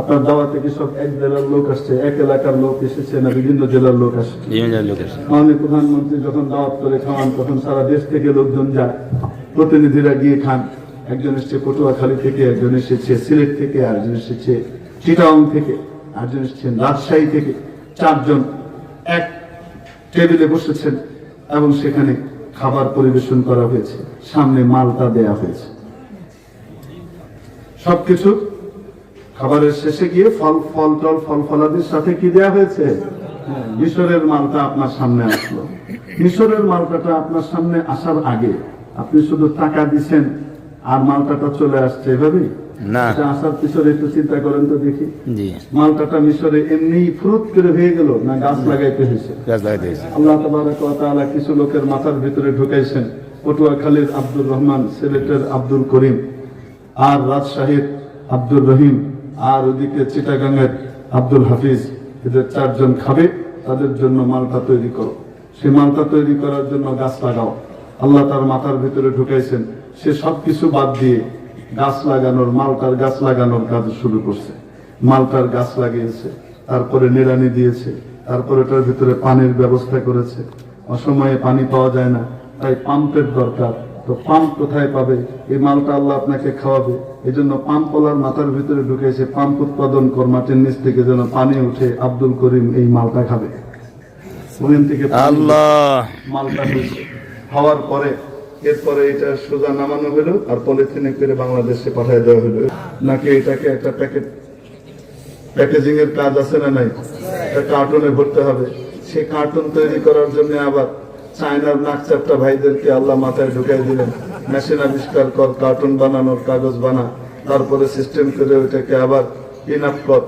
আপনার দাওয়াতে কি সব এক জেলার লোক আসছে, এক এলাকার লোক এসেছে, না বিভিন্ন জেলার লোক আসছে? মাননীয় প্রধানমন্ত্রী যখন দাওয়াত করে খাওয়ান তখন সারা দেশ থেকে লোকজন যায়, প্রতিনিধিরা গিয়ে খান। একজন এসেছে পটুয়াখালী থেকে, একজন এসেছে সিলেট থেকে, আরেকজন এসেছে চিটাগাং থেকে, আরেকজন এসেছেন রাজশাহী থেকে। 4 জন এক টেবিলে বসেছেন এবং সেখানে খাবার পরিবেশন করা হয়েছে, সামনে মালটা দেয়া হয়েছে। সবকিছু খাবারের শেষে গিয়ে ফল ফলাদির সাথে কি দেয়া হয়েছে? মিশরের মালটা আপনার সামনে আসলো। মিশরের মালটাটা আপনার সামনে আসার আগে আপনি শুধু টাকা দিচ্ছেন আর মালটাটা চলে আসছে এভাবেই না? আসার পিছনে একটু চিন্তা করেন তো দেখি। মালটাটা মিশরে এমনি ফ্রুট করে হয়ে গেল, না গাছ লাগাইতে হয়েছে? আল্লাহ তাবারক ওয়া তাআলা কিছু লোকের মাথার ভিতরে ঢুকাইছেন। পটুয়াখালীর আব্দুর রহমান, সিলেটের আব্দুল করিম, আর রাজশাহীর আব্দুর রহিম, আর ওদিকে চিটাগাংয়ের আব্দুল হাফিজ, এদের 4 জন খাবে, তাদের জন্য মালটা তৈরি করো। সে মালটা তৈরি করার জন্য গাছ লাগাও। আল্লাহ তার মাথার ভিতরে ঢুকাইছেন, সে সবকিছু বাদ দিয়ে মালটার গাছ লাগানোর কাজ শুরু করছে। মালটার গাছ লাগিয়েছে, তারপরে নিড়ানি দিয়েছে, তারপরে এটার ভিতরে পানির ব্যবস্থা করেছে। অসময়ে পানি পাওয়া যায় না, তাই পাম্পের দরকার। তো পাম্প কোথায় পাবে? এই মালটা আল্লাহ আপনাকে খাওয়াবে, এই জন্য পাম্পওয়ালার মাথার ভিতরে ঢুকেছে পাম্প উৎপাদন কর, মাটির নিচ থেকে যেন পানি উঠে আব্দুল করিম এই মালটা খাবে। ওখান থেকে মালটা হয়েছে, হওয়ার পরে এরপরে এটা সোজা নামানো হলো আর পলিথিনে করে বাংলাদেশে পাঠিয়ে দেওয়া হলো। নাকি এটাকে একটা প্যাকেজিং এর কাজ আছে না নাই? একটা কার্টুনে ভরতে হবে। সেই কার্টুন তৈরি করার জন্য আবার চায়নার নাকচাপটা ভাইদেরকে আল্লাহ মাথায় ঢুকাই দিলেন, মেশিন আবিষ্কার কর, কার্টুন বানানোর, কাগজ বানা, তারপরে সিস্টেম করে ওইটাকে আবার পিন আপ কর।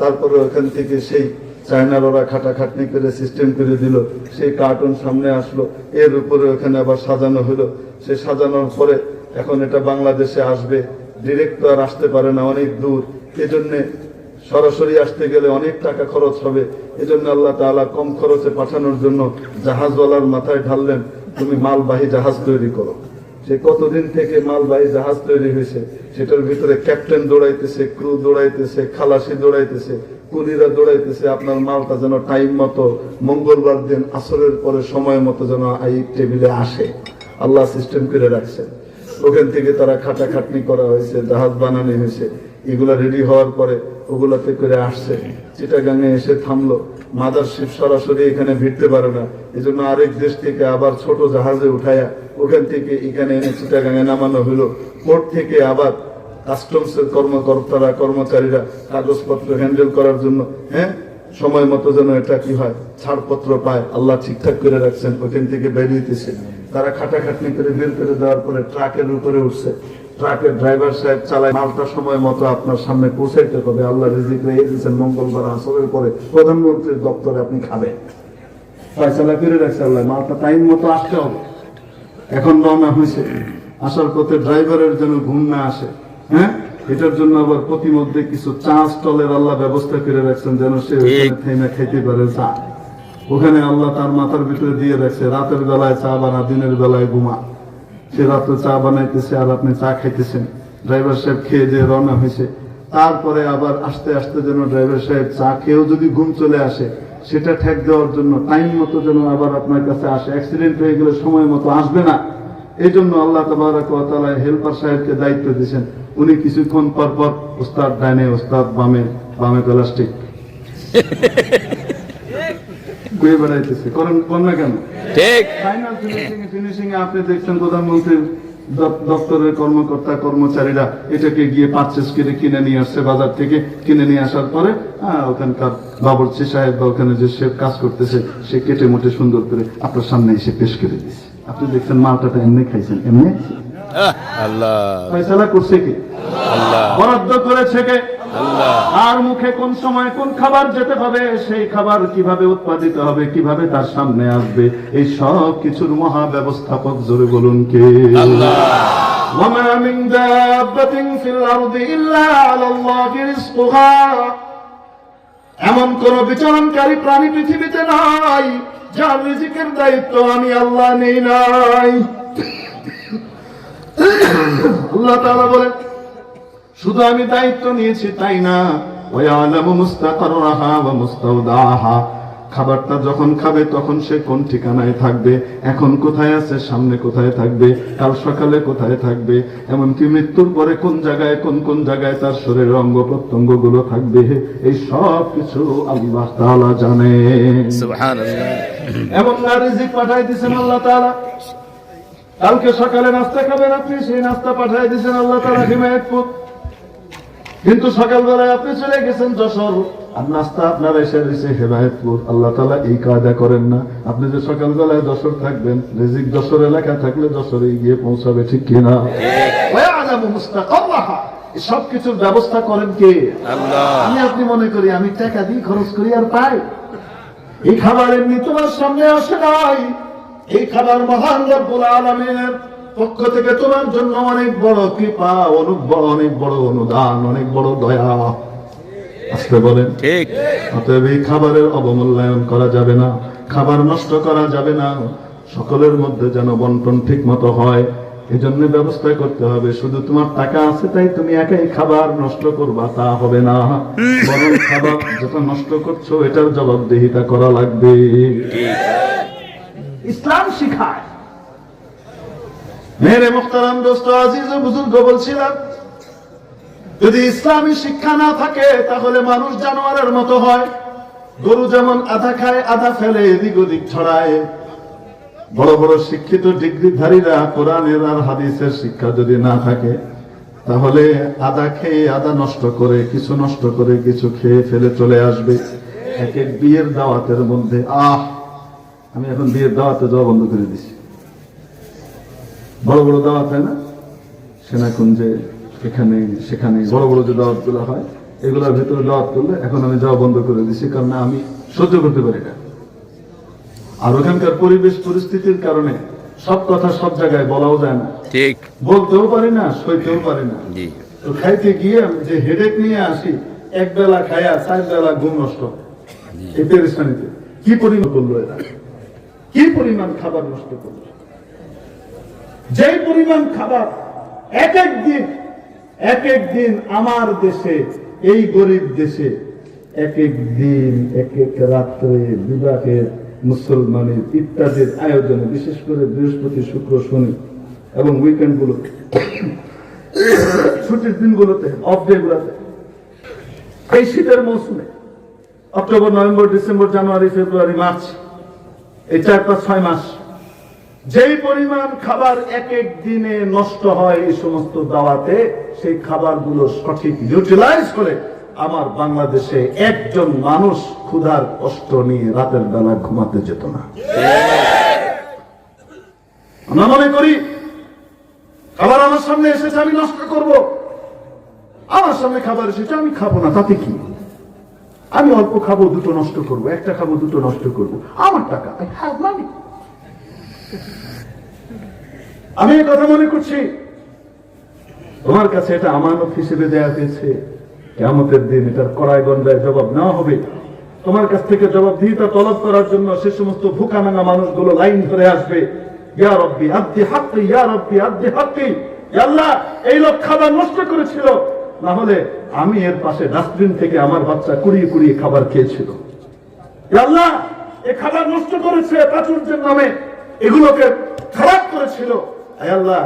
তারপরে ওখান থেকে সেই চায়নার ওরা খাটাখাটনি করে সিস্টেম করে দিল, সেই কার্টুন সামনে আসলো, এর উপরে ওখানে আবার সাজানো হলো। সে সাজানোর পরে এখন এটা বাংলাদেশে আসবে, ডিরেক্ট তো আর আসতে পারে না, অনেক দূর। এজন্য সরাসরি আসতে গেলে অনেক টাকা খরচ হবে। এজন্য আল্লাহ তাআলা কম খরচে পাঠানোর জন্য জাহাজওয়ালার মাথায় ঢাললেন, তুমি মালবাহী জাহাজ তৈরি করো। সে কতদিন থেকে মালবাহী জাহাজ তৈরি হয়েছে, সেটার ভিতরে ক্যাপ্টেন দৌড়াইতেছে, ক্রু দৌড়াইতেছে, খালাসি দৌড়াইতেছে, কুলিরা দৌড়াইতেছে। আপনার মালটা যেন টাইম মতো মঙ্গলবার দিন আসরের পরে সময় মতো যেন এই টেবিলে আসে, আল্লাহ সিস্টেম করে রাখছেন। ওখান থেকে তারা খাটাখাটনি করা হয়েছে, জাহাজ বানানো হয়েছে। এগুলা রেডি হওয়ার পরে ওগুলাতে করে আসছে, চিটাগাঙে এসে থামলো। মাদারশিপ সরাসরি এখানে ভিড়তে পারে না, এই জন্য আরেক দেশ থেকে আবার ছোট জাহাজে উঠায়া ওখান থেকে এখানে এনে চিটাগাঙে নামানো হলো। পোর্ট থেকে আবার কাস্টমসের কর্মচারীরা কাগজপত্র হ্যান্ডেল করার জন্য সময় মতো যেন এটা কি হয়, ছাড়পত্র পায়, আল্লাহ ঠিকঠাক করে রাখছেন। ওখান থেকে বেরিয়েছে, তারা খাটাখাটনি করে বের করে দেওয়ার পরে ট্রাকের উপরে উঠছে। ট্রাকের ড্রাইভার সাহেব চালায় মালটা সময় মতো আপনার সামনে পৌঁছাইতে হবে। আল্লাহ রিজিক রেখে দিয়েছেন মঙ্গলবার আসরের পরে প্রধানমন্ত্রীর দপ্তরে আপনি খাবেন, ফয়সালা করে রাখছে আল্লাহ, মালটা টাইম মতো আসতে হবে। এখন রওনা হয়েছে, আসার পথে ড্রাইভারের যেন ঘুম না আসে, হ্যাঁ, এটার জন্য আবার প্রতিমধ্যে কিছু চা স্টলের আল্লাহ ব্যবস্থা করে রাখছেন যেন সে থেমে খাইতে পারে চা। ওখানে আল্লাহ তার মাথার ভিতরে দিয়ে রাখছে রাতের বেলায় চা বানা, দিনের বেলায় ঘুমা। সে রাত্রে চা বানাইতেছে আর আপনি চা খাইতেছেন। ড্রাইভার সাহেব খেয়ে যে রওনা হয়েছে, তারপরে আবার আস্তে আস্তে যেন ড্রাইভার সাহেব চা খেয়েও যদি ঘুম চলে আসে সেটা ঠেক দেওয়ার জন্য টাইম মতো যেন আবার আপনার কাছে আসে। অ্যাক্সিডেন্ট হয়ে গেলে সময় মতো আসবে না, এই জন্য আল্লাহ তাবারাক ওয়া তাআলা হেল্পার সাহেবকে দায়িত্ব দিয়েছেন। উনি কিছুক্ষণ পর পর ওস্তাদ ডাইনে, ওস্তাদ বামে, বামে প্লাস্টিক ঘুরে বেড়াইতেছে। করেন না কেন? ঠিক। ফাইনাল ফিনিশিং এ আপনি দেখছেন প্রধানমন্ত্রীর দপ্তরের কর্মকর্তা কর্মচারীরা এটাকে গিয়ে পারচেস করে কিনে নিয়ে আসছে বাজার থেকে। কিনে নিয়ে আসার পরে ওখানকার বাবুর্চি সাহেব বা ওখানে যে সে কাজ করতেছে সে কেটে মোটে সুন্দর করে আপনার সামনে এসে পেশ করে দিচ্ছে। আপনি দেখছেন মালটাটা এমনি খাইছেন, এমনি আল্লাহ ফয়সালা করছে কি? আল্লাহ বরাদ্দ করেছে কে? আল্লাহ। আর মুখে কোন সময় কোন খাবার যেতে হবে, সেই খাবার কিভাবে উৎপাদিত হবে, কিভাবে তার সামনে আসবে, এই সব কিছুর মহা ব্যবস্থাপক জোরে বলুন কে? আল্লাহ। ওয়ামা মিন দাব্বাতিন ফিল আরদি ইল্লা আলাল্লাহি রিজকুহা। এমন কোন বিচরণকারী প্রাণী পৃথিবীতে নাই যার রিজিকের দায়িত্ব আমি আল্লাহ নেই নাই। আল্লাহ তাআলা বলেন শুধু আমি দায়িত্ব নিয়েছি তাই না, ওয়ায়ালামু মুস্তাকাররাহা ওয়া মুস্তাওদাহা। খাবারটা যখন খাবে তখন সে কোন ঠিকানায় থাকবে, এখন কোথায় আছে, সামনে কোথায় থাকবে, কাল সকালে কোথায় থাকবে, এমনকি মৃত্যুর পরে কোন জায়গায় কোন কোন জায়গায় তার শরীরের অঙ্গ প্রত্যঙ্গ গুলো থাকবে, এই সব কিছু আল্লাহ তাআলা জানেন। সুবহানাল্লাহ। এবং রিজিক পাঠাই দিয়েছেন আল্লাহ তাআলা। কালকে সকালে নাস্তা খাবেন আপনি, সেই নাস্তা পাঠাই দিয়েছেন আল্লাহ তাআলা হিমায়তপুর। কিন্তু সকালবেলায় আপনি চলে গেছেন যশোর, আর নাস্তা আপনার এসে দিয়েছে হেমায়তপুর। আল্লাহ তাআলা এই কায়দা করেন না, আপনি যে সকালবেলায় যশোর থাকবেন, রিজিক যশোর এলাকা থাকলে যশোরে গিয়ে পৌঁছাবে, ঠিক কিনা? ওয়ায়ালামু মুস্তাকাররাহা। এই সব কিছুর ব্যবস্থা করেন কে? আল্লাহ। আমি আপনি মনে করি আমি টাকা দিয়ে খরচ করি আর পাই। এই খাবার এমনি তোমার সামনে আসে নাই, এই খাবার মহান রব্বুল আলামিনের পক্ষ থেকে তোমার জন্য অনেক বড় কৃপা, অনেক বড় অনুদান, অনেক বড় দয়া। আসতে বলেন ঠিক। অতএব এই খাবারের অবমূল্যায়ন করা যাবে না, খাবার নষ্ট করা যাবে না, সকলের মধ্যে যেন বন্টন ঠিক মতো হয়, এজন্য ব্যবস্থা করতে হবে। শুধু তোমার টাকা আছে তাই তুমি একাই খাবার নষ্ট করবা তা হবে না, বরং খাবার যেটা নষ্ট করছো এটার জবাবদিহিতা করা লাগবে। ইসলাম শিখায়। মেরে মুহতারাম দোস্ত আজিজ ও বুজুর্গ, বলছিলাম যদি ইসলামী শিক্ষা না থাকে তাহলে মানুষ জানোয়ারের মতো হয়। গরু যেমন আধা খায় আধা ফেলে, এদিক ওদিক ছড়ায়। বড় বড় শিক্ষিত ডিগ্রিধারীরা কোরআনের আর হাদিসের শিক্ষা যদি না থাকে তাহলে আধা খেয়ে আধা নষ্ট করে, কিছু নষ্ট করে কিছু খেয়ে ফেলে চলে আসবে। এক এক বিয়ের দাওয়াতের মধ্যে আমি এখন বিয়ের দাওয়াতে যাওয়া বন্ধ করে দিছি। বড় বড় দাওয়াত হয় না সেনাকুঞ্জে, এখানে সেখানে বড় বড় যে দাওয়াত গুলো হয়, এগুলোর ভেতরে দাওয়াত করলে এখন আমি যাওয়া বন্ধ করে দিছি, কারণ আমি সহ্য করতে পারি না। আর ওখানকার পরিবেশ পরিস্থিতির কারণে সব কথা সব জায়গায় বলাও যায় না, ঠিক বলতেও পারি না, সইতেও পারি না। তো খাইতে গিয়ে আমি যে হেডেক নিয়ে আসি, এক বেলা খায়া 4 বেলা ঘুম নষ্ট। এই পেরেশানিতে কি পরিমাণ করলো এরা, কি পরিমাণ খাবার নষ্ট করলো। যে পরিমাণ খাবার এক এক দিন আমার দেশে, এই গরিব দেশে এক এক দিন এক এক রাত্রে বিবাহের, মুসলমানের ইত্যাদির আয়োজনে, বিশেষ করে বৃহস্পতি শুক্র শনি এবং উইকেন্ড গুলোতে, ছুটির দিনগুলোতে, অফ ডে গুলোতে, এই শীতের মৌসুমে October November December January February March, এই 4-5-6 মাস যেই পরিমাণ খাবার এক এক দিনে নষ্ট হয় এই সমস্ত দাওয়াতে, সেই খাবারগুলো সঠিক ইউটিলাইজ করে আমার বাংলাদেশে একজন মানুষ ক্ষুধার কষ্ট নিয়ে রাতের বেলা ঘুমাতে যেত না। আমরা মনে করি আবার আমার সামনে এসেছে আমি নষ্ট করব, আমার সামনে খাবার এসেছে আমি খাবো না, তাতে কি? আমি অল্প খাবো, দুটো নষ্ট করব, একটা খাবো, দুটো নষ্ট করব, আমার টাকা, I have money। আমি এই কথা মনে করছি তোমার কাছে এটা আমানত হিসেবে দেয়া হয়েছে, কিয়ামতের দিন এটার কড়াই গন্ডায় জবাব নেওয়া হবে। তোমার কাছ থেকে জবাবদিহিতা তলব করার জন্য সে সমস্ত ভুকা নাঙা মানুষগুলো লাইন ধরে আসবে, ইয়া রব্বি আদ্দি হাক্কি, ইয়া রব্বি আদ্দি হাক্কি। ইয়া আল্লাহ, এই লোক খাবার নষ্ট করেছিল, না হলে আমি এর পাশে ডাস্টবিন থেকে আমার বাচ্চা কুড়িয়ে কুড়িয়ে খাবার খেয়েছিল। ইয়া আল্লাহ, এই খাবার নষ্ট করেছে প্রাচুর্যের নামে, এগুলোকে খারাপ করেছিল। আয় আল্লাহ,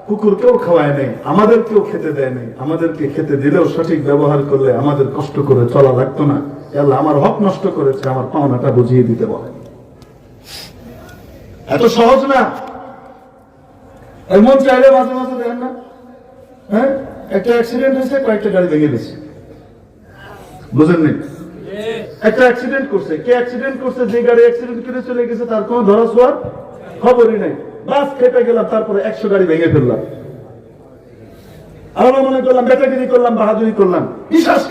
কুকুরকেও খাওয়ায় নেই, আমাদেরকেও খেতে দেয় নেই, আমাদেরকে খেতে দিলেও সঠিক ব্যবহার করলে আমাদের কষ্ট করে চলা লাগতো না। আল্লাহ, আমার হক নষ্ট করেছে, আমার পাওনাটা বুঝিয়ে দিতে বলেন। এত সহজ না। এমন চাইলে মাঝে মাঝে দেন না, হ্যাঁ, একটা অ্যাক্সিডেন্ট হয়েছে, কয়েকটা গাড়ি ভেঙে দিচ্ছে, বুঝেন নি? একটা অ্যাক্সিডেন্ট করছে, কে অ্যাক্সিডেন্ট করছে, যে গাড়ি অ্যাক্সিডেন্ট করে চলে গেছে তার কোনো ধরা ছোঁয়ার খবরই নাই। বাস খেপে গেলাম, তারপরে 100 গাড়ি ভেঙে ফেললাম। আমরা মনে করলাম বেটাগিরি করলাম, বাহাদুরি করলাম, বিশ্বাস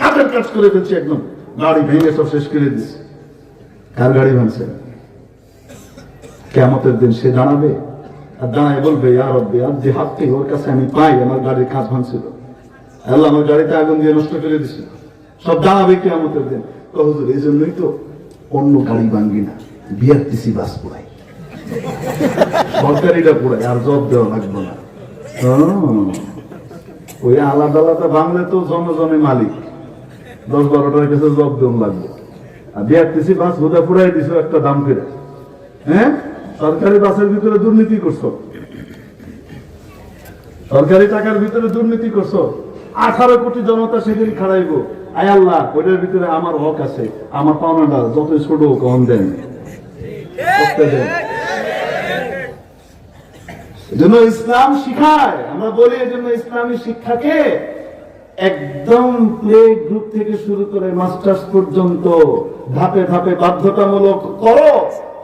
কাজের কাজ করে ফেলছি, একদম গাড়ি ভেঙে সব শেষ করে দিচ্ছে। কার গাড়ি ভাঙছে? কিয়ামতের দিন সে দাঁড়াবে, আর দাঁড়ায় বলবে, ইয়া রব্বি আদ্দি হাক্কি, ওর কাছে আমি পাই আমার গাড়ির কাজ ভাঙছিল, আল্লাহ আমার গাড়িতে আগুন দিয়ে নষ্ট করে দিছিল। সব দাঁড়াবে কিয়ামতের দিন। হুজুর, এই জন্যই তো অন্য গাড়ি ভাঙবি না, বিআরটিসি বাস পোড়াই, সরকারিটা পোড়াই, আর জব দেওয়া লাগবে না। ওই আলাদা আলাদা ভাঙলে তো জনজনে মালিক, 10-12টার কাছে জব দেওয়া লাগবে। আর বিআরটিসি বাস হুদা পুরাই দিছ একটা দাম করে। হ্যাঁ, সরকারি বাসের ভিতরে দুর্নীতি করছো, সরকারি টাকার ভিতরে দুর্নীতি করছো। 18 কোটি জনতা সেদিন খাড়াইবো, আয় আল্লাহ, ওইটার ভিতরে আমার হক আছে, আমার পাওনাটা যত ছোট কম দেন, এজন্য ইসলাম শিখায়, আমরা বলি এজন্য ইসলামী শিক্ষাকে একদম প্লে গ্রুপ থেকে শুরু করে মাস্টার্স পর্যন্ত ধাপে ধাপে বাধ্যতামূলক করো,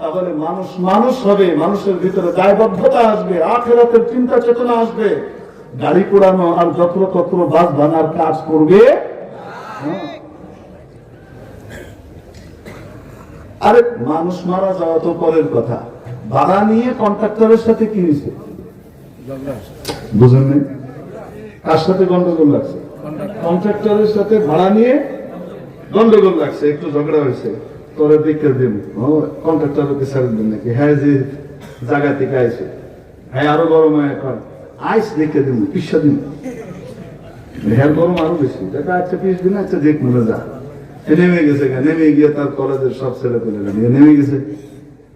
তাহলে মানুষ মানুষ হবে, মানুষের ভিতরে দায়বদ্ধতা আসবে, আখিরাতের চিন্তা চেতনা আসবে। গাড়ি পোড়ানো আর যত্রতত্র বাস ভাঙার কাজ করবে। আরে মানুষ মারা যাওয়া তো পরের কথা, ভাড়া নিয়ে কন্ট্রাক্টরের সাথে কি হয়েছে বুঝেন নাই? কার সাথে গন্ডগোল লাগছে? কন্ট্রাক্টরের সাথে ভাড়া নিয়ে গন্ডগোল লাগছে, একটু ঝগড়া হয়েছে, তোরে দেখে দিন, কন্ট্রাক্টরকে ছেড়ে দিন নাকি? হ্যাঁ, যে জায়গা থেকে আইছে, হ্যাঁ আরো গরম হয়, এখন আইস দেখে দিন, পিসা দিন, হ্যাঁ গরম আরো বেশি, দেখা আচ্ছা পিস দিন, আচ্ছা দেখ মনে যা। নেমে গেছে, নেমে গিয়ে তার কলেজের সব ছেলে পেলে নেমে গেছে,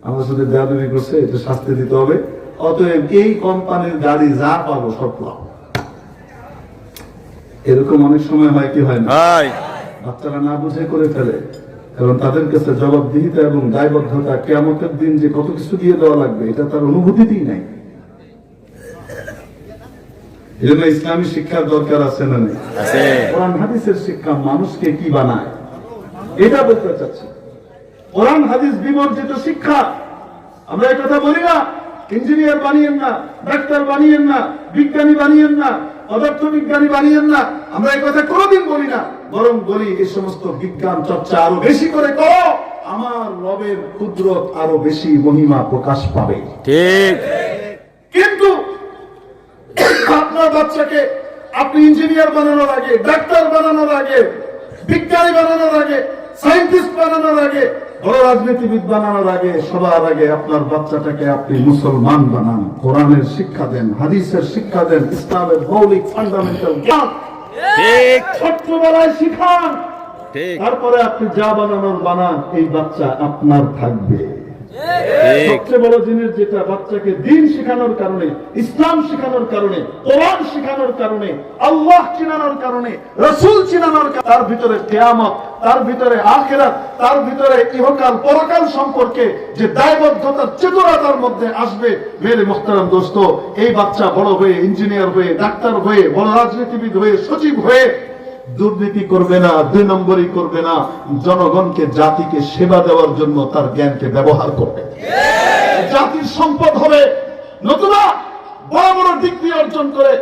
আমার সাথে বেয়াদবি করছে, এটা শাস্তি দিতে হবে। অতএব এই কোম্পানির গাড়ি যা পাবো সব পাবো। এরকম অনেক সময় হয় কি হয় না? বাচ্চারা না বুঝে করে ফেলে, কারণ তাদের কাছে জবাবদিহিতা এবং দায়বদ্ধতা কিয়ামতের দিন যে কত কিছু দিয়ে দেওয়া লাগবে এটা তার অনুভূতিতেই নাই। এই জন্য ইসলামী শিক্ষার দরকার আছে না নেই? কোরআন হাদিসের শিক্ষা মানুষকে কি বানায় এটা বলতে চাচ্ছি। কোরআন হাদিস বিবর্জিত শিক্ষা, আমরা এই কথা বলি না ইঞ্জিনিয়ার বানিয়েন না, ডাক্তার বানিয়েন না, বিজ্ঞানী বানিয়েন না, পদার্থবিজ্ঞানী বানিয়েন না, আমরা এই কথা কোনোদিন বলি না, বরং বলি এই সমস্ত বিজ্ঞান চর্চা আরো বেশি করে করো, আমার রবের কুদরত আরো বেশি মহিমা প্রকাশ পাবে। ঠিক। কিন্তু আপনার বাচ্চাকে আপনি ইঞ্জিনিয়ার বানানোর আগে, ডাক্তার বানানোর আগে, বিজ্ঞানী বানানোর আগে, সায়েন্টিস্ট বানানোর আগে, বড় রাজনীতিবিদ বানানোর আগে, সবার আগে আপনার বাচ্চাটাকে আপনি মুসলমান বানান, কোরআনের শিক্ষা দেন, হাদিসের শিক্ষা দেন, ইসলামের মৌলিক ফান্ডামেন্টাল জ্ঞান ঠিক ছোট্টবেলায় শিখান। তারপরে আপনি যা বানানোর বানান, এই বাচ্চা আপনার থাকবে। সবচেয়ে বড় জিনিস যেটা, বাচ্চাকে দ্বীন শেখানোর কারণে, ইসলাম শেখানোর কারণে, কোরআন শেখানোর কারণে, আল্লাহ চিনানোর কারণে, রাসূল চিনানোর কারণে, তার ভিতরে কিয়ামত, তার ভিতরে আখিরাত, তার ভিতরে ইহকাল পরকাল সম্পর্কে যে দায়বদ্ধতার চেতনা তার মধ্যে আসবে। মেরে মুহতারাম দোস্ত, এই বাচ্চা বড় হয়ে ইঞ্জিনিয়ার হয়ে, ডাক্তার হয়ে, বড় রাজনীতিবিদ হয়ে, সচিব হয়ে দুর্নীতি করবে না, 2 নম্বরই করবে না, জনগণকে, জাতিকে সেবা দেওয়ার জন্য তার জ্ঞানকে ব্যবহার করবে, জাতির সম্পদ হবে। নতুবা বড় বড় ডিগ্রি অর্জন করে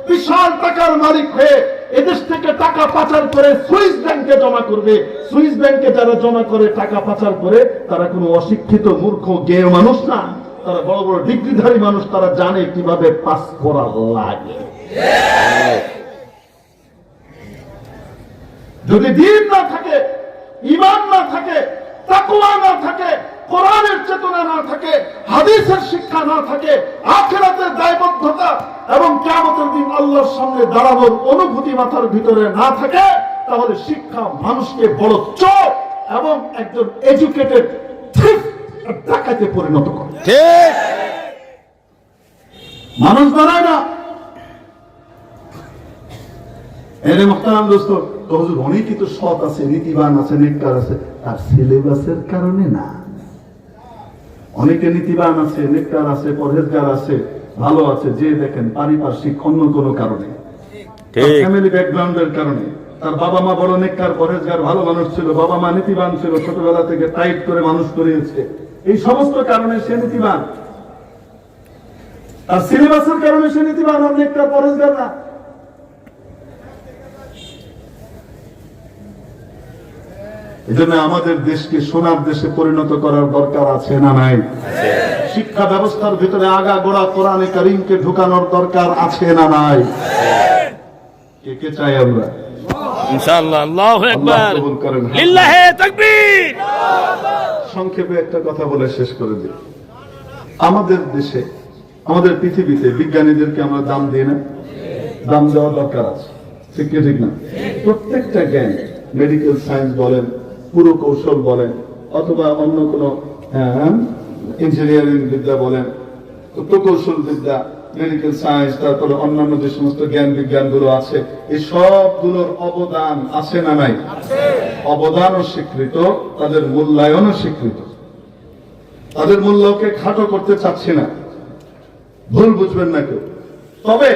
বিশাল টাকার মালিক হয়ে এদেশ থেকে টাকা পাচার করে সুইস ব্যাংকে জমা করবে। সুইস ব্যাংকে যারা জমা করে টাকা পাচার করে তারা কোনো অশিক্ষিত মূর্খ জ্ঞেয় মানুষ না, তারা বড় বড় ডিগ্রিধারী মানুষ, তারা জানে কিভাবে পাস করা লাগে। যদি দ্বীন না থাকে, ঈমান না থাকে, তাকওয়া না থাকে, কোরআনের চেতনা না থাকে, হাদিসের শিক্ষা না থাকে, আখিরাতের দায়বদ্ধতা এবং কিয়ামতের দিন আল্লাহর সামনে দাঁড়ানোর অনুভূতি মাথার ভিতরে না থাকে, তাহলে শিক্ষা মানুষকে বড় চোর এবং একজন এডুকেটেড থিফ, ডাকাতে পরিণত করে। ঠিক। মানুষ বানায় না। এরে মুহতারাম দোস্ত, হুজুর অনেকই তো সৎ আছে, নীতিবান আছে, নেককার আছে, তার সিলেবাসের কারণে না। অনেকে নীতিবান আছে, নেককার আছে, পরহেজগার আছে, ভালো আছে, যে দেখেন পারিপার্শ্বিক অন্য কোনো কারণে, ফ্যামিলি ব্যাকগ্রাউন্ডের কারণে। তার বাবা মা বড় নেককার, পরহেজগার, ভালো মানুষ ছিল, বাবা মা নীতিবান ছিল, ছোটবেলা থেকে টাইট করে মানুষ করিয়েছে, এই সমস্ত কারণে সে নীতিবান। তার সিলেবাসের কারণে সে নীতিবান, আর নেককার পরহেজগার না। এজন্য আমাদের দেশকে সোনার দেশে পরিণত করার দরকার আছে না নাই? শিক্ষা ব্যবস্থার ভিতরে আগা গোড়া কোরআনে কারীমকে ঢুকানোর দরকার আছে না নাই? কে কে চাই আমরা? ইনশাআল্লাহ। আল্লাহু আল্লাহ আকবার। কবুল করেন। লিল্লাহি তাকবীর। সংক্ষেপে একটা কথা বলে শেষ করে দিই। আমাদের দেশে, আমাদের পৃথিবীতে বিজ্ঞানীদেরকে আমরা দাম দিই না? দাম দেওয়া দরকার আছে, ঠিক কি ঠিক না? প্রত্যেকটা জ্ঞান, মেডিকেল সায়েন্স বলেন, পুরো কৌশল বলেন, অথবা অন্য কোনো ইঞ্জিনিয়ারিং বিদ্যা বলেন, প্রকৌশল বিদ্যা, মেডিকেল সায়েন্স, তারপরে অন্যান্য যে সমস্ত জ্ঞান বিজ্ঞান গুলো আছে, এই সবগুলোর অবদান আছে না নাই? অবদানও স্বীকৃত, তাদের মূল্যায়নও স্বীকৃত। তাদের মূল্যকে খাটো করতে চাচ্ছি না, ভুল বুঝবেন না কেউ। তবে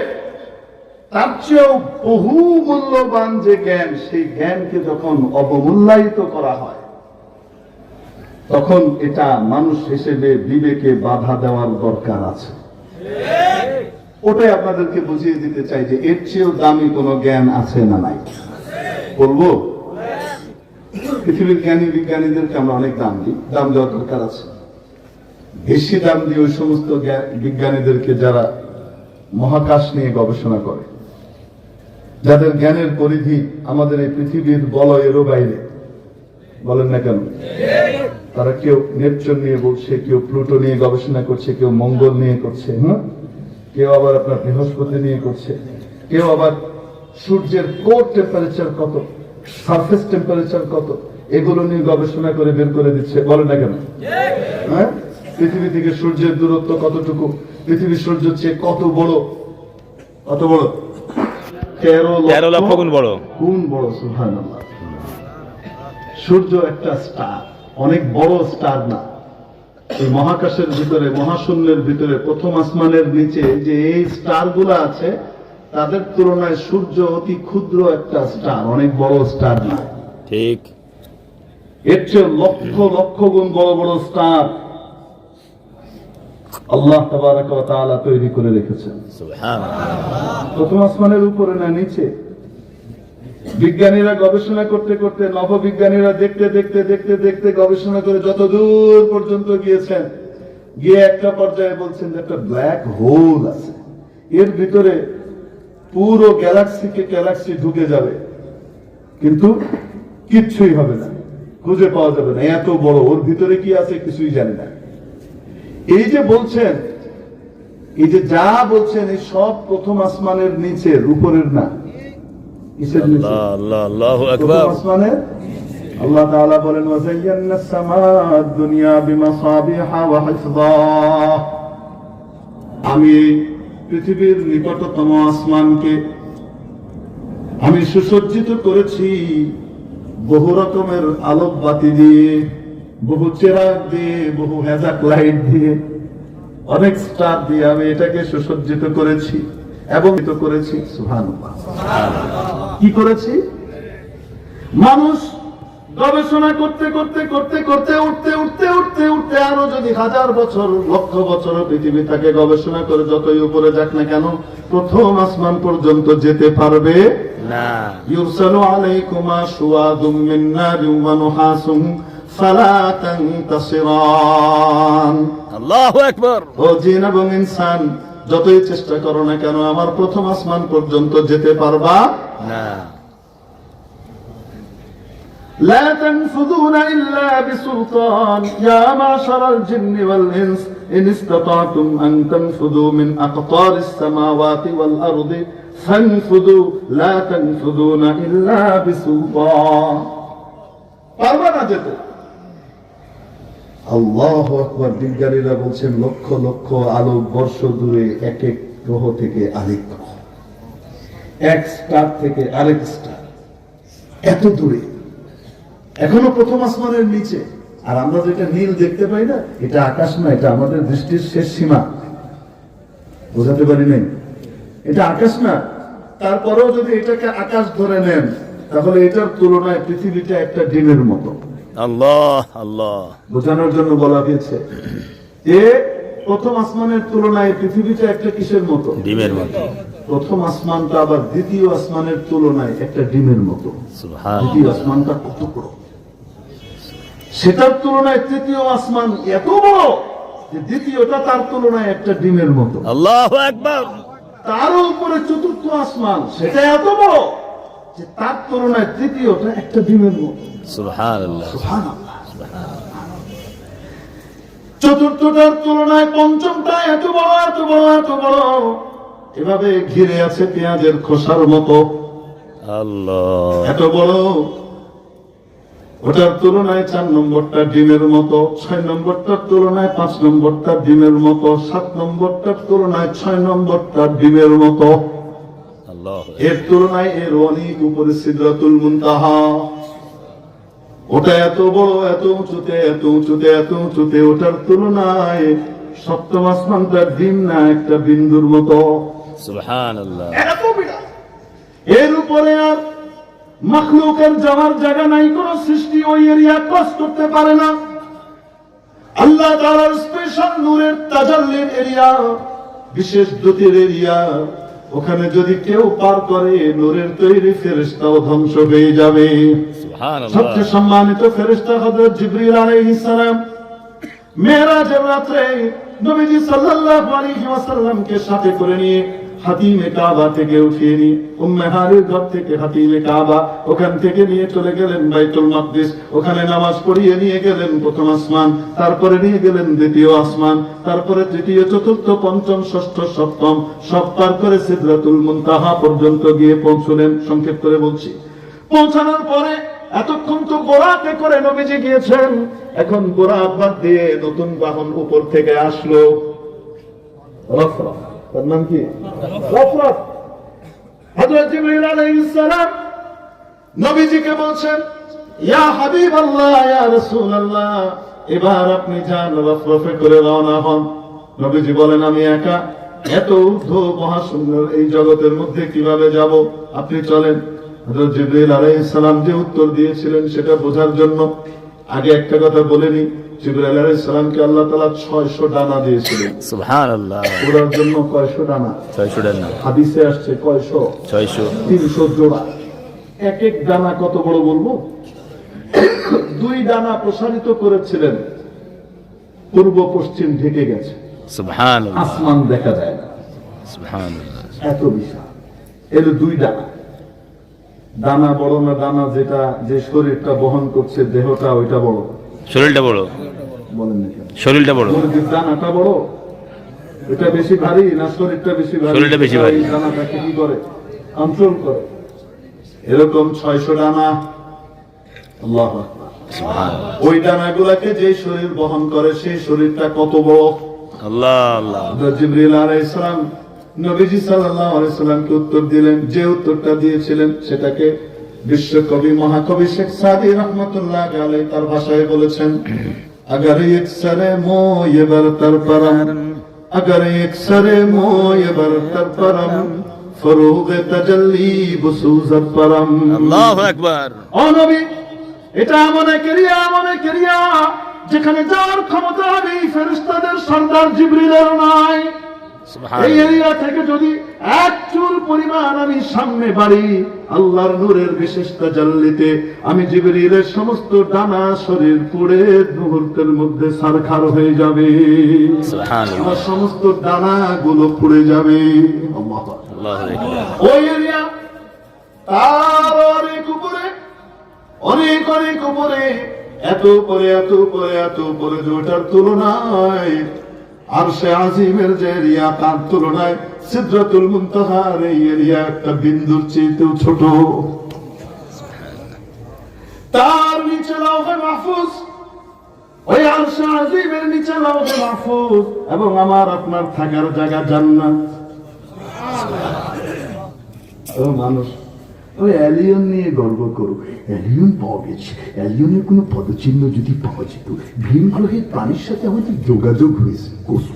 তার চেয়েও বহু মূল্যবান যে জ্ঞান, সেই জ্ঞানকে যখন অবমূল্যায়িত করা হয়, তখন এটা মানুষ হিসেবে বিবেকে বাধা দেওয়ার দরকার আছে। ওটাই আপনাদেরকে বুঝিয়ে দিতে চাই যে এর চেয়েও দামি কোনো জ্ঞান আছে না নাই? বলবো, পৃথিবীর জ্ঞানী বিজ্ঞানীদেরকে আমরা অনেক দাম দিই, দাম দেওয়ার দরকার আছে। বেশি দাম দিয়ে ওই সমস্ত বিজ্ঞানীদেরকে যারা মহাকাশ নিয়ে গবেষণা করে, যাদের জ্ঞানের পরিধি আমাদের এই পৃথিবীর বলয়েরও বাইরে, বলেন না কেন? তারা কেউ নেপচুন নিয়ে বলছে, কেউ প্লুটো নিয়ে গবেষণা করছে, কেউ মঙ্গল নিয়ে করছে, কেউ আবার আপনার বৃহস্পতি নিয়ে করছে, কেউ আবার সূর্যের কোর টেম্পারেচার কত, সারফেস টেম্পারেচার কত, এগুলো নিয়ে গবেষণা করে বের করে দিচ্ছে, বলেন না কেন? হ্যাঁ, পৃথিবী থেকে সূর্যের দূরত্ব কতটুকু, পৃথিবীর সূর্য চেয়ে কত বড়, কত বড়? 13 লক্ষ গুণ বড়। গুণ বড়, সুবহানাল্লাহ। সূর্য একটা স্টার, অনেক বড় স্টার না। এই মহাকাশের ভিতরে, মহাশূন্যের ভিতরে, প্রথম আসমানের নিচে যে এই স্টার গুলা আছে, তাদের তুলনায় সূর্য অতি ক্ষুদ্র একটা স্টার, অনেক বড় স্টার না। ঠিক। এর চেয়ে লক্ষ লক্ষ গুণ বড় বড় স্টার আল্লাহ তাবারাক ওয়া তাআলা তৈরি করে রেখেছেন। সুবহানাল্লাহ। প্রথম আসমানের উপরে না নিচে? বিজ্ঞানীরা গবেষণা করতে করতে, নববিজ্ঞানীরা দেখতে দেখতে দেখতে দেখতে গবেষণা করে যত দূর পর্যন্ত গিয়েছেন, গিয়ে একটা পর্যায়ে বলছেন যে একটা ব্ল্যাক হোল আছে, এর ভিতরে পুরো গ্যালাক্সি ঢুকে যাবে, কিন্তু কিচ্ছুই হবে না, খুঁজে পাওয়া যাবে না, এত বড়, ওর ভিতরে কি আছে কিছুই জানি না। এই যে বলছেন, এই যে যা বলছেন, এই সব প্রথম আসমানের নিচের, উপরের না। কিসের নিচে? আল্লাহ, আল্লাহু আকবার। প্রথম আসমানের। আল্লাহ তাআলা বলেন, ওয়াযায়্যানাস সামাআদ দুনিয়া বিমাসাবিহা ওয়া হিফযা। আমি পৃথিবীর নিকটতম আসমানকে আমি সুসজ্জিত করেছি বহু রকমের আলোক বাতি দিয়ে, বহু চেরাগ দিয়ে, বহু হ্যাজাক লাইট দিয়ে, অনেক স্টার দিয়ে আমি এটাকে সুসজ্জিত করেছি এবং করেছি। সুবহানাল্লাহ। কি করেছি? মানুষ গবেষণা করতে করতে করতে করতে উঠতে উঠতে উঠতে উঠতে আরো যদি 1000 বছর লক্ষ বছর পৃথিবী তাকে গবেষণা করে যতই উপরে যাক না কেন প্রথম আসমান পর্যন্ত যেতে পারবে না। ইউরসালু আলাইকুমা শুওয়াদুম মিন নারিন ওয়া নুহাসুম ফালা তানতাসিরান। আল্লাহু আকবার। ও জিন এবং ইনসান, যতই চেষ্টা করো না কেন আমার প্রথম আসমান পর্যন্ত যেতে পারবা না। لا تنفذون إلا بسلطان يا معشر الجن والإنس إن استطعتم أن تنفذوا من أقطار السماوات والأرض فانفذوا لا تنفذون إلا بسلطان। পারবা না যেতে। আল্লাহু আকবার। বিজ্ঞানীরা বলছেন লক্ষ লক্ষ আলোক বর্ষ দূরে এক এক গ্রহ থেকে আরেক গ্রহ, এক স্টার থেকে আরেক স্টার, এত দূরে, এখনো প্রথম আসমানের নিচে। আর আমরা যেটা নীল দেখতে পাই না, এটা আকাশ না, এটা আমাদের দৃষ্টির শেষ সীমা। বোঝাতে পারি নাই? এটা আকাশ না। তারপরেও যদি এটাকে আকাশ ধরে নেন তাহলে এটার তুলনায় পৃথিবীটা একটা ডিমের মতো। আল্লাহ আল্লাহ। বোঝানোর জন্য বলা হয়েছে যে প্রথম আসমানের তুলনায় পৃথিবীটা একটা কিসের মতো? ডিমের মতো। প্রথম আসমানটা আবার দ্বিতীয় আসমানের তুলনায় একটা ডিমের মতো। সুবহান। দ্বিতীয় আসমানটা কত বড়, সেটার তুলনায় তৃতীয় আসমান এত বড় যে দ্বিতীয়টা তার তুলনায় একটা ডিমের মতো। আল্লাহু আকবার। তার উপরে চতুর্থ আসমান, সেটা এত বড় যে তার তুলনায় তৃতীয়টা একটা ডিমের মতো। সুবহানাল্লাহ। সুবহানাল্লাহ। চতুর্থটার তুলনায় পঞ্চমটা এত বড় এত বড় এত বড়, এভাবে ঘিরে আছে পেঁয়াজের খোসার মতো, আল্লাহ। এত বড়। ওটার তুলনায় 4 নম্বরটা ডিমের মতো, 6 নম্বরটার তুলনায় 5 নম্বরটা ডিমের মতো, 7 নম্বরটার তুলনায় 6 নম্বরটা ডিমের মতো। আল্লাহ। এর তুলনায় এর অনেক উপরে সিদরাতুল মুনতাহা, ওটা এত বড়, এত উঁচুতে এত উঁচুতে এত উঁচুতে, ওটার তুলনায় সপ্তম আসমানটা ডিম না, একটা বিন্দুর মতো। সুবহানাল্লাহ। এত বিরাট। এর উপরে আর মাখলুকের যাওয়ার জায়গা নাই, কোন সৃষ্টি ওই এরিয়া ক্রস করতে পারে না। আল্লাহ তাআলার স্পেশাল নূরের তাজাল্লির এরিয়া, বিশেষ দ্যুতির এরিয়া, ওখানে যদি কেউ পার করে নূরের তৈরি ফেরেশতাও ধ্বংস হয়ে যাবে। সুবহানাল্লাহ। সবচেয়ে সম্মানিত ফেরেশতা হযরত জিবরিল আলাইহিস সালাম মেরাজের রাতে নবীজি সাল্লাল্লাহু আলাইহি ওয়াসাল্লামকে সাথে করে নিয়ে হাতিমে কাবা থেকে উঠিয়ে নিয়ে উম্মে হানির ঘর থেকে হাতিমে কাবা, ওখান থেকে নিয়ে চলে গেলেন বাইতুল মাকদিস, ওখানে নামাজ পড়িয়ে নিয়ে গেলেন প্রথম আসমান, তারপরে নিয়ে গেলেন দ্বিতীয় আসমান, তারপরে তৃতীয় চতুর্থ পঞ্চম ষষ্ঠ সপ্তম, সব পার করে সিদরাতুল মুনতাহা পর্যন্ত গিয়ে পৌঁছলেন। সংক্ষেপ করে বলছি, পৌঁছানোর পরে এতক্ষণ তো বোরাকে করে নবীজি গিয়েছেন, এখন বোরাক বাদ দিয়ে নতুন বাহন উপর থেকে আসলো, রফরফ। তার নাম কি? রফরফ। হযরত জিবরিল আলাইহিস সালাম নবীজিকে বলছেন, ইয়া হাবিবাল্লাহ, ইয়া রাসূলুল্লাহ, এবার আপনি যান, রফরফে করে রওনা হন। নবীজি বলেন, আমি একা এত ঊর্ধ্ব মহাশূন্যের এই জগতের মধ্যে কিভাবে যাব? আপনি চলেন। হযরত জিবরিল আলাইহিস সালাম যে উত্তর দিয়েছিলেন সেটা বোঝার জন্য আগে একটা কথা বলে নি। জিবরিল আলাইহিস সালামকে আল্লাহ তাআলা 600 ডানা দিয়েছিলেন। সুবহানাল্লাহ। উড়ার জন্য কয়শো ডানা? 600 ডানা। হাদিসে আসছে কয়শো? 600। 300 জোড়া। এক এক ডানা কত বড় বলবো? 2 ডানা প্রসারিত করেছিলেন, পূর্ব পশ্চিম ঢেকে গেছে, সুবহানাল্লাহ। আসমান দেখা যায় না, সুবহানাল্লাহ। এত বিশাল। এর 2 ডানা। দানা বড় না দানা যেটা যে শরীরটা বহন করছে দেহটা ওইটা বড়? শরীরটা বড়। বলেন না কেন? শরীরটা বড়। মুরগির দানাটা বড়, এটা বেশি ভারী না শরীরটা বেশি ভারী? শরীরটা বেশি ভারী। এই দানাটাকে কি করে? কন্ট্রোল করে। এরকম 600 ডানা। আল্লাহু আকবার। সুবহানাল্লাহ। ওই ডানাগুলোকে যে শরীর বহন করে সেই শরীরটা কত বড়? আল্লাহ আল্লাহ। জিবরিল আলাইহিস সালাম নবীজি সাল্লাল্লাহু আলাইহি সাল্লামকে উত্তর দিলেন, যে উত্তরটা দিয়েছিলেন সেটাকে বিশ্বকবি মহাকবি শেখ সাদী রাহমাতুল্লাহ আলাইহি তার ভাষায় বলেছেন, अगर एक सरे मोय बरतर परम, अगर एक सरे मोय बरतर परम, फरूग तजल्ली बुसूजत परम। আল্লাহু আকবার। ও নবী, এটা এমন এক এরিয়া যেখানে যার ক্ষমতা নেই ফেরেশতাদের সর্দার জিবরিলের নাই। এই সুবহানাল্লাহ। এরিয়া থেকে যদি এক চুল পরিমাণ আমি সামনে বাড়ি, আল্লাহর নূরের বিশেষ তাজাল্লিতে আমি জিবরিলের সমস্ত ডানা শরীর পুড়ে মুহূর্তের মধ্যে ছারখার হয়ে যাবে। সুবহানাল্লাহ। আমার সমস্ত ডানা গুলো পুড়ে যাবে। আল্লাহু আকবার। আল্লাহু আকবার। ওই এরিয়া তার অনেক উপরে, অনেক উপরে, এত উপরে যে ওটার তুলনায় আরশে আজিমের যে এরিয়া তার তুলনায় সিদরাতুল মুনতাহার এই এরিয়া একটা বিন্দুর চেয়েতেও ছোট। তার নিচে লাওহে মাহফুজ, ওই আরশে আজিমের নিচে লাওহে মাহফুজ, এবং আমার আপনার থাকার জায়গা জান্নাত। ও মানুষ, ওই অ্যালিয়ন নিয়ে গর্ব করুক, অ্যালিয়ন পাওয়া গেছে। অ্যালিয়নের কোনো পদচিহ্ন যদি পাওয়া যেত, ভিন গ্রহের প্রাণীর সাথে আমাদের যোগাযোগ হয়েছে। কসু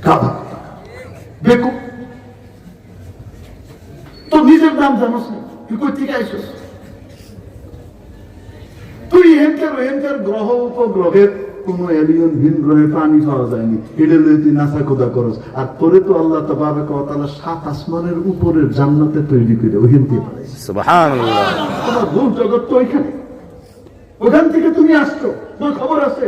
কাদা বেকু, তো নিজের নাম জানোস না, তুই কই থেকে আইসস? তুই এখানকার গ্রহ উপগ্রহের কোন এলিয়ন ভিন গ্রহে প্রাণী পাওয়া যায়নি, এটা লইয়ে তুই নাসা খোদা করস। আর তোরে তো আল্লাহ তাবারক ওয়া তাআলা 7 আসমানের উপরের জান্নাতে তৈরি করে ওখান থেকে পাঠাইছে। সুবহানাল্লাহ। তোমার রূপ জগৎ তো ওইখানে, ওখান থেকে তুমি আসছো, তোর খবর আছে।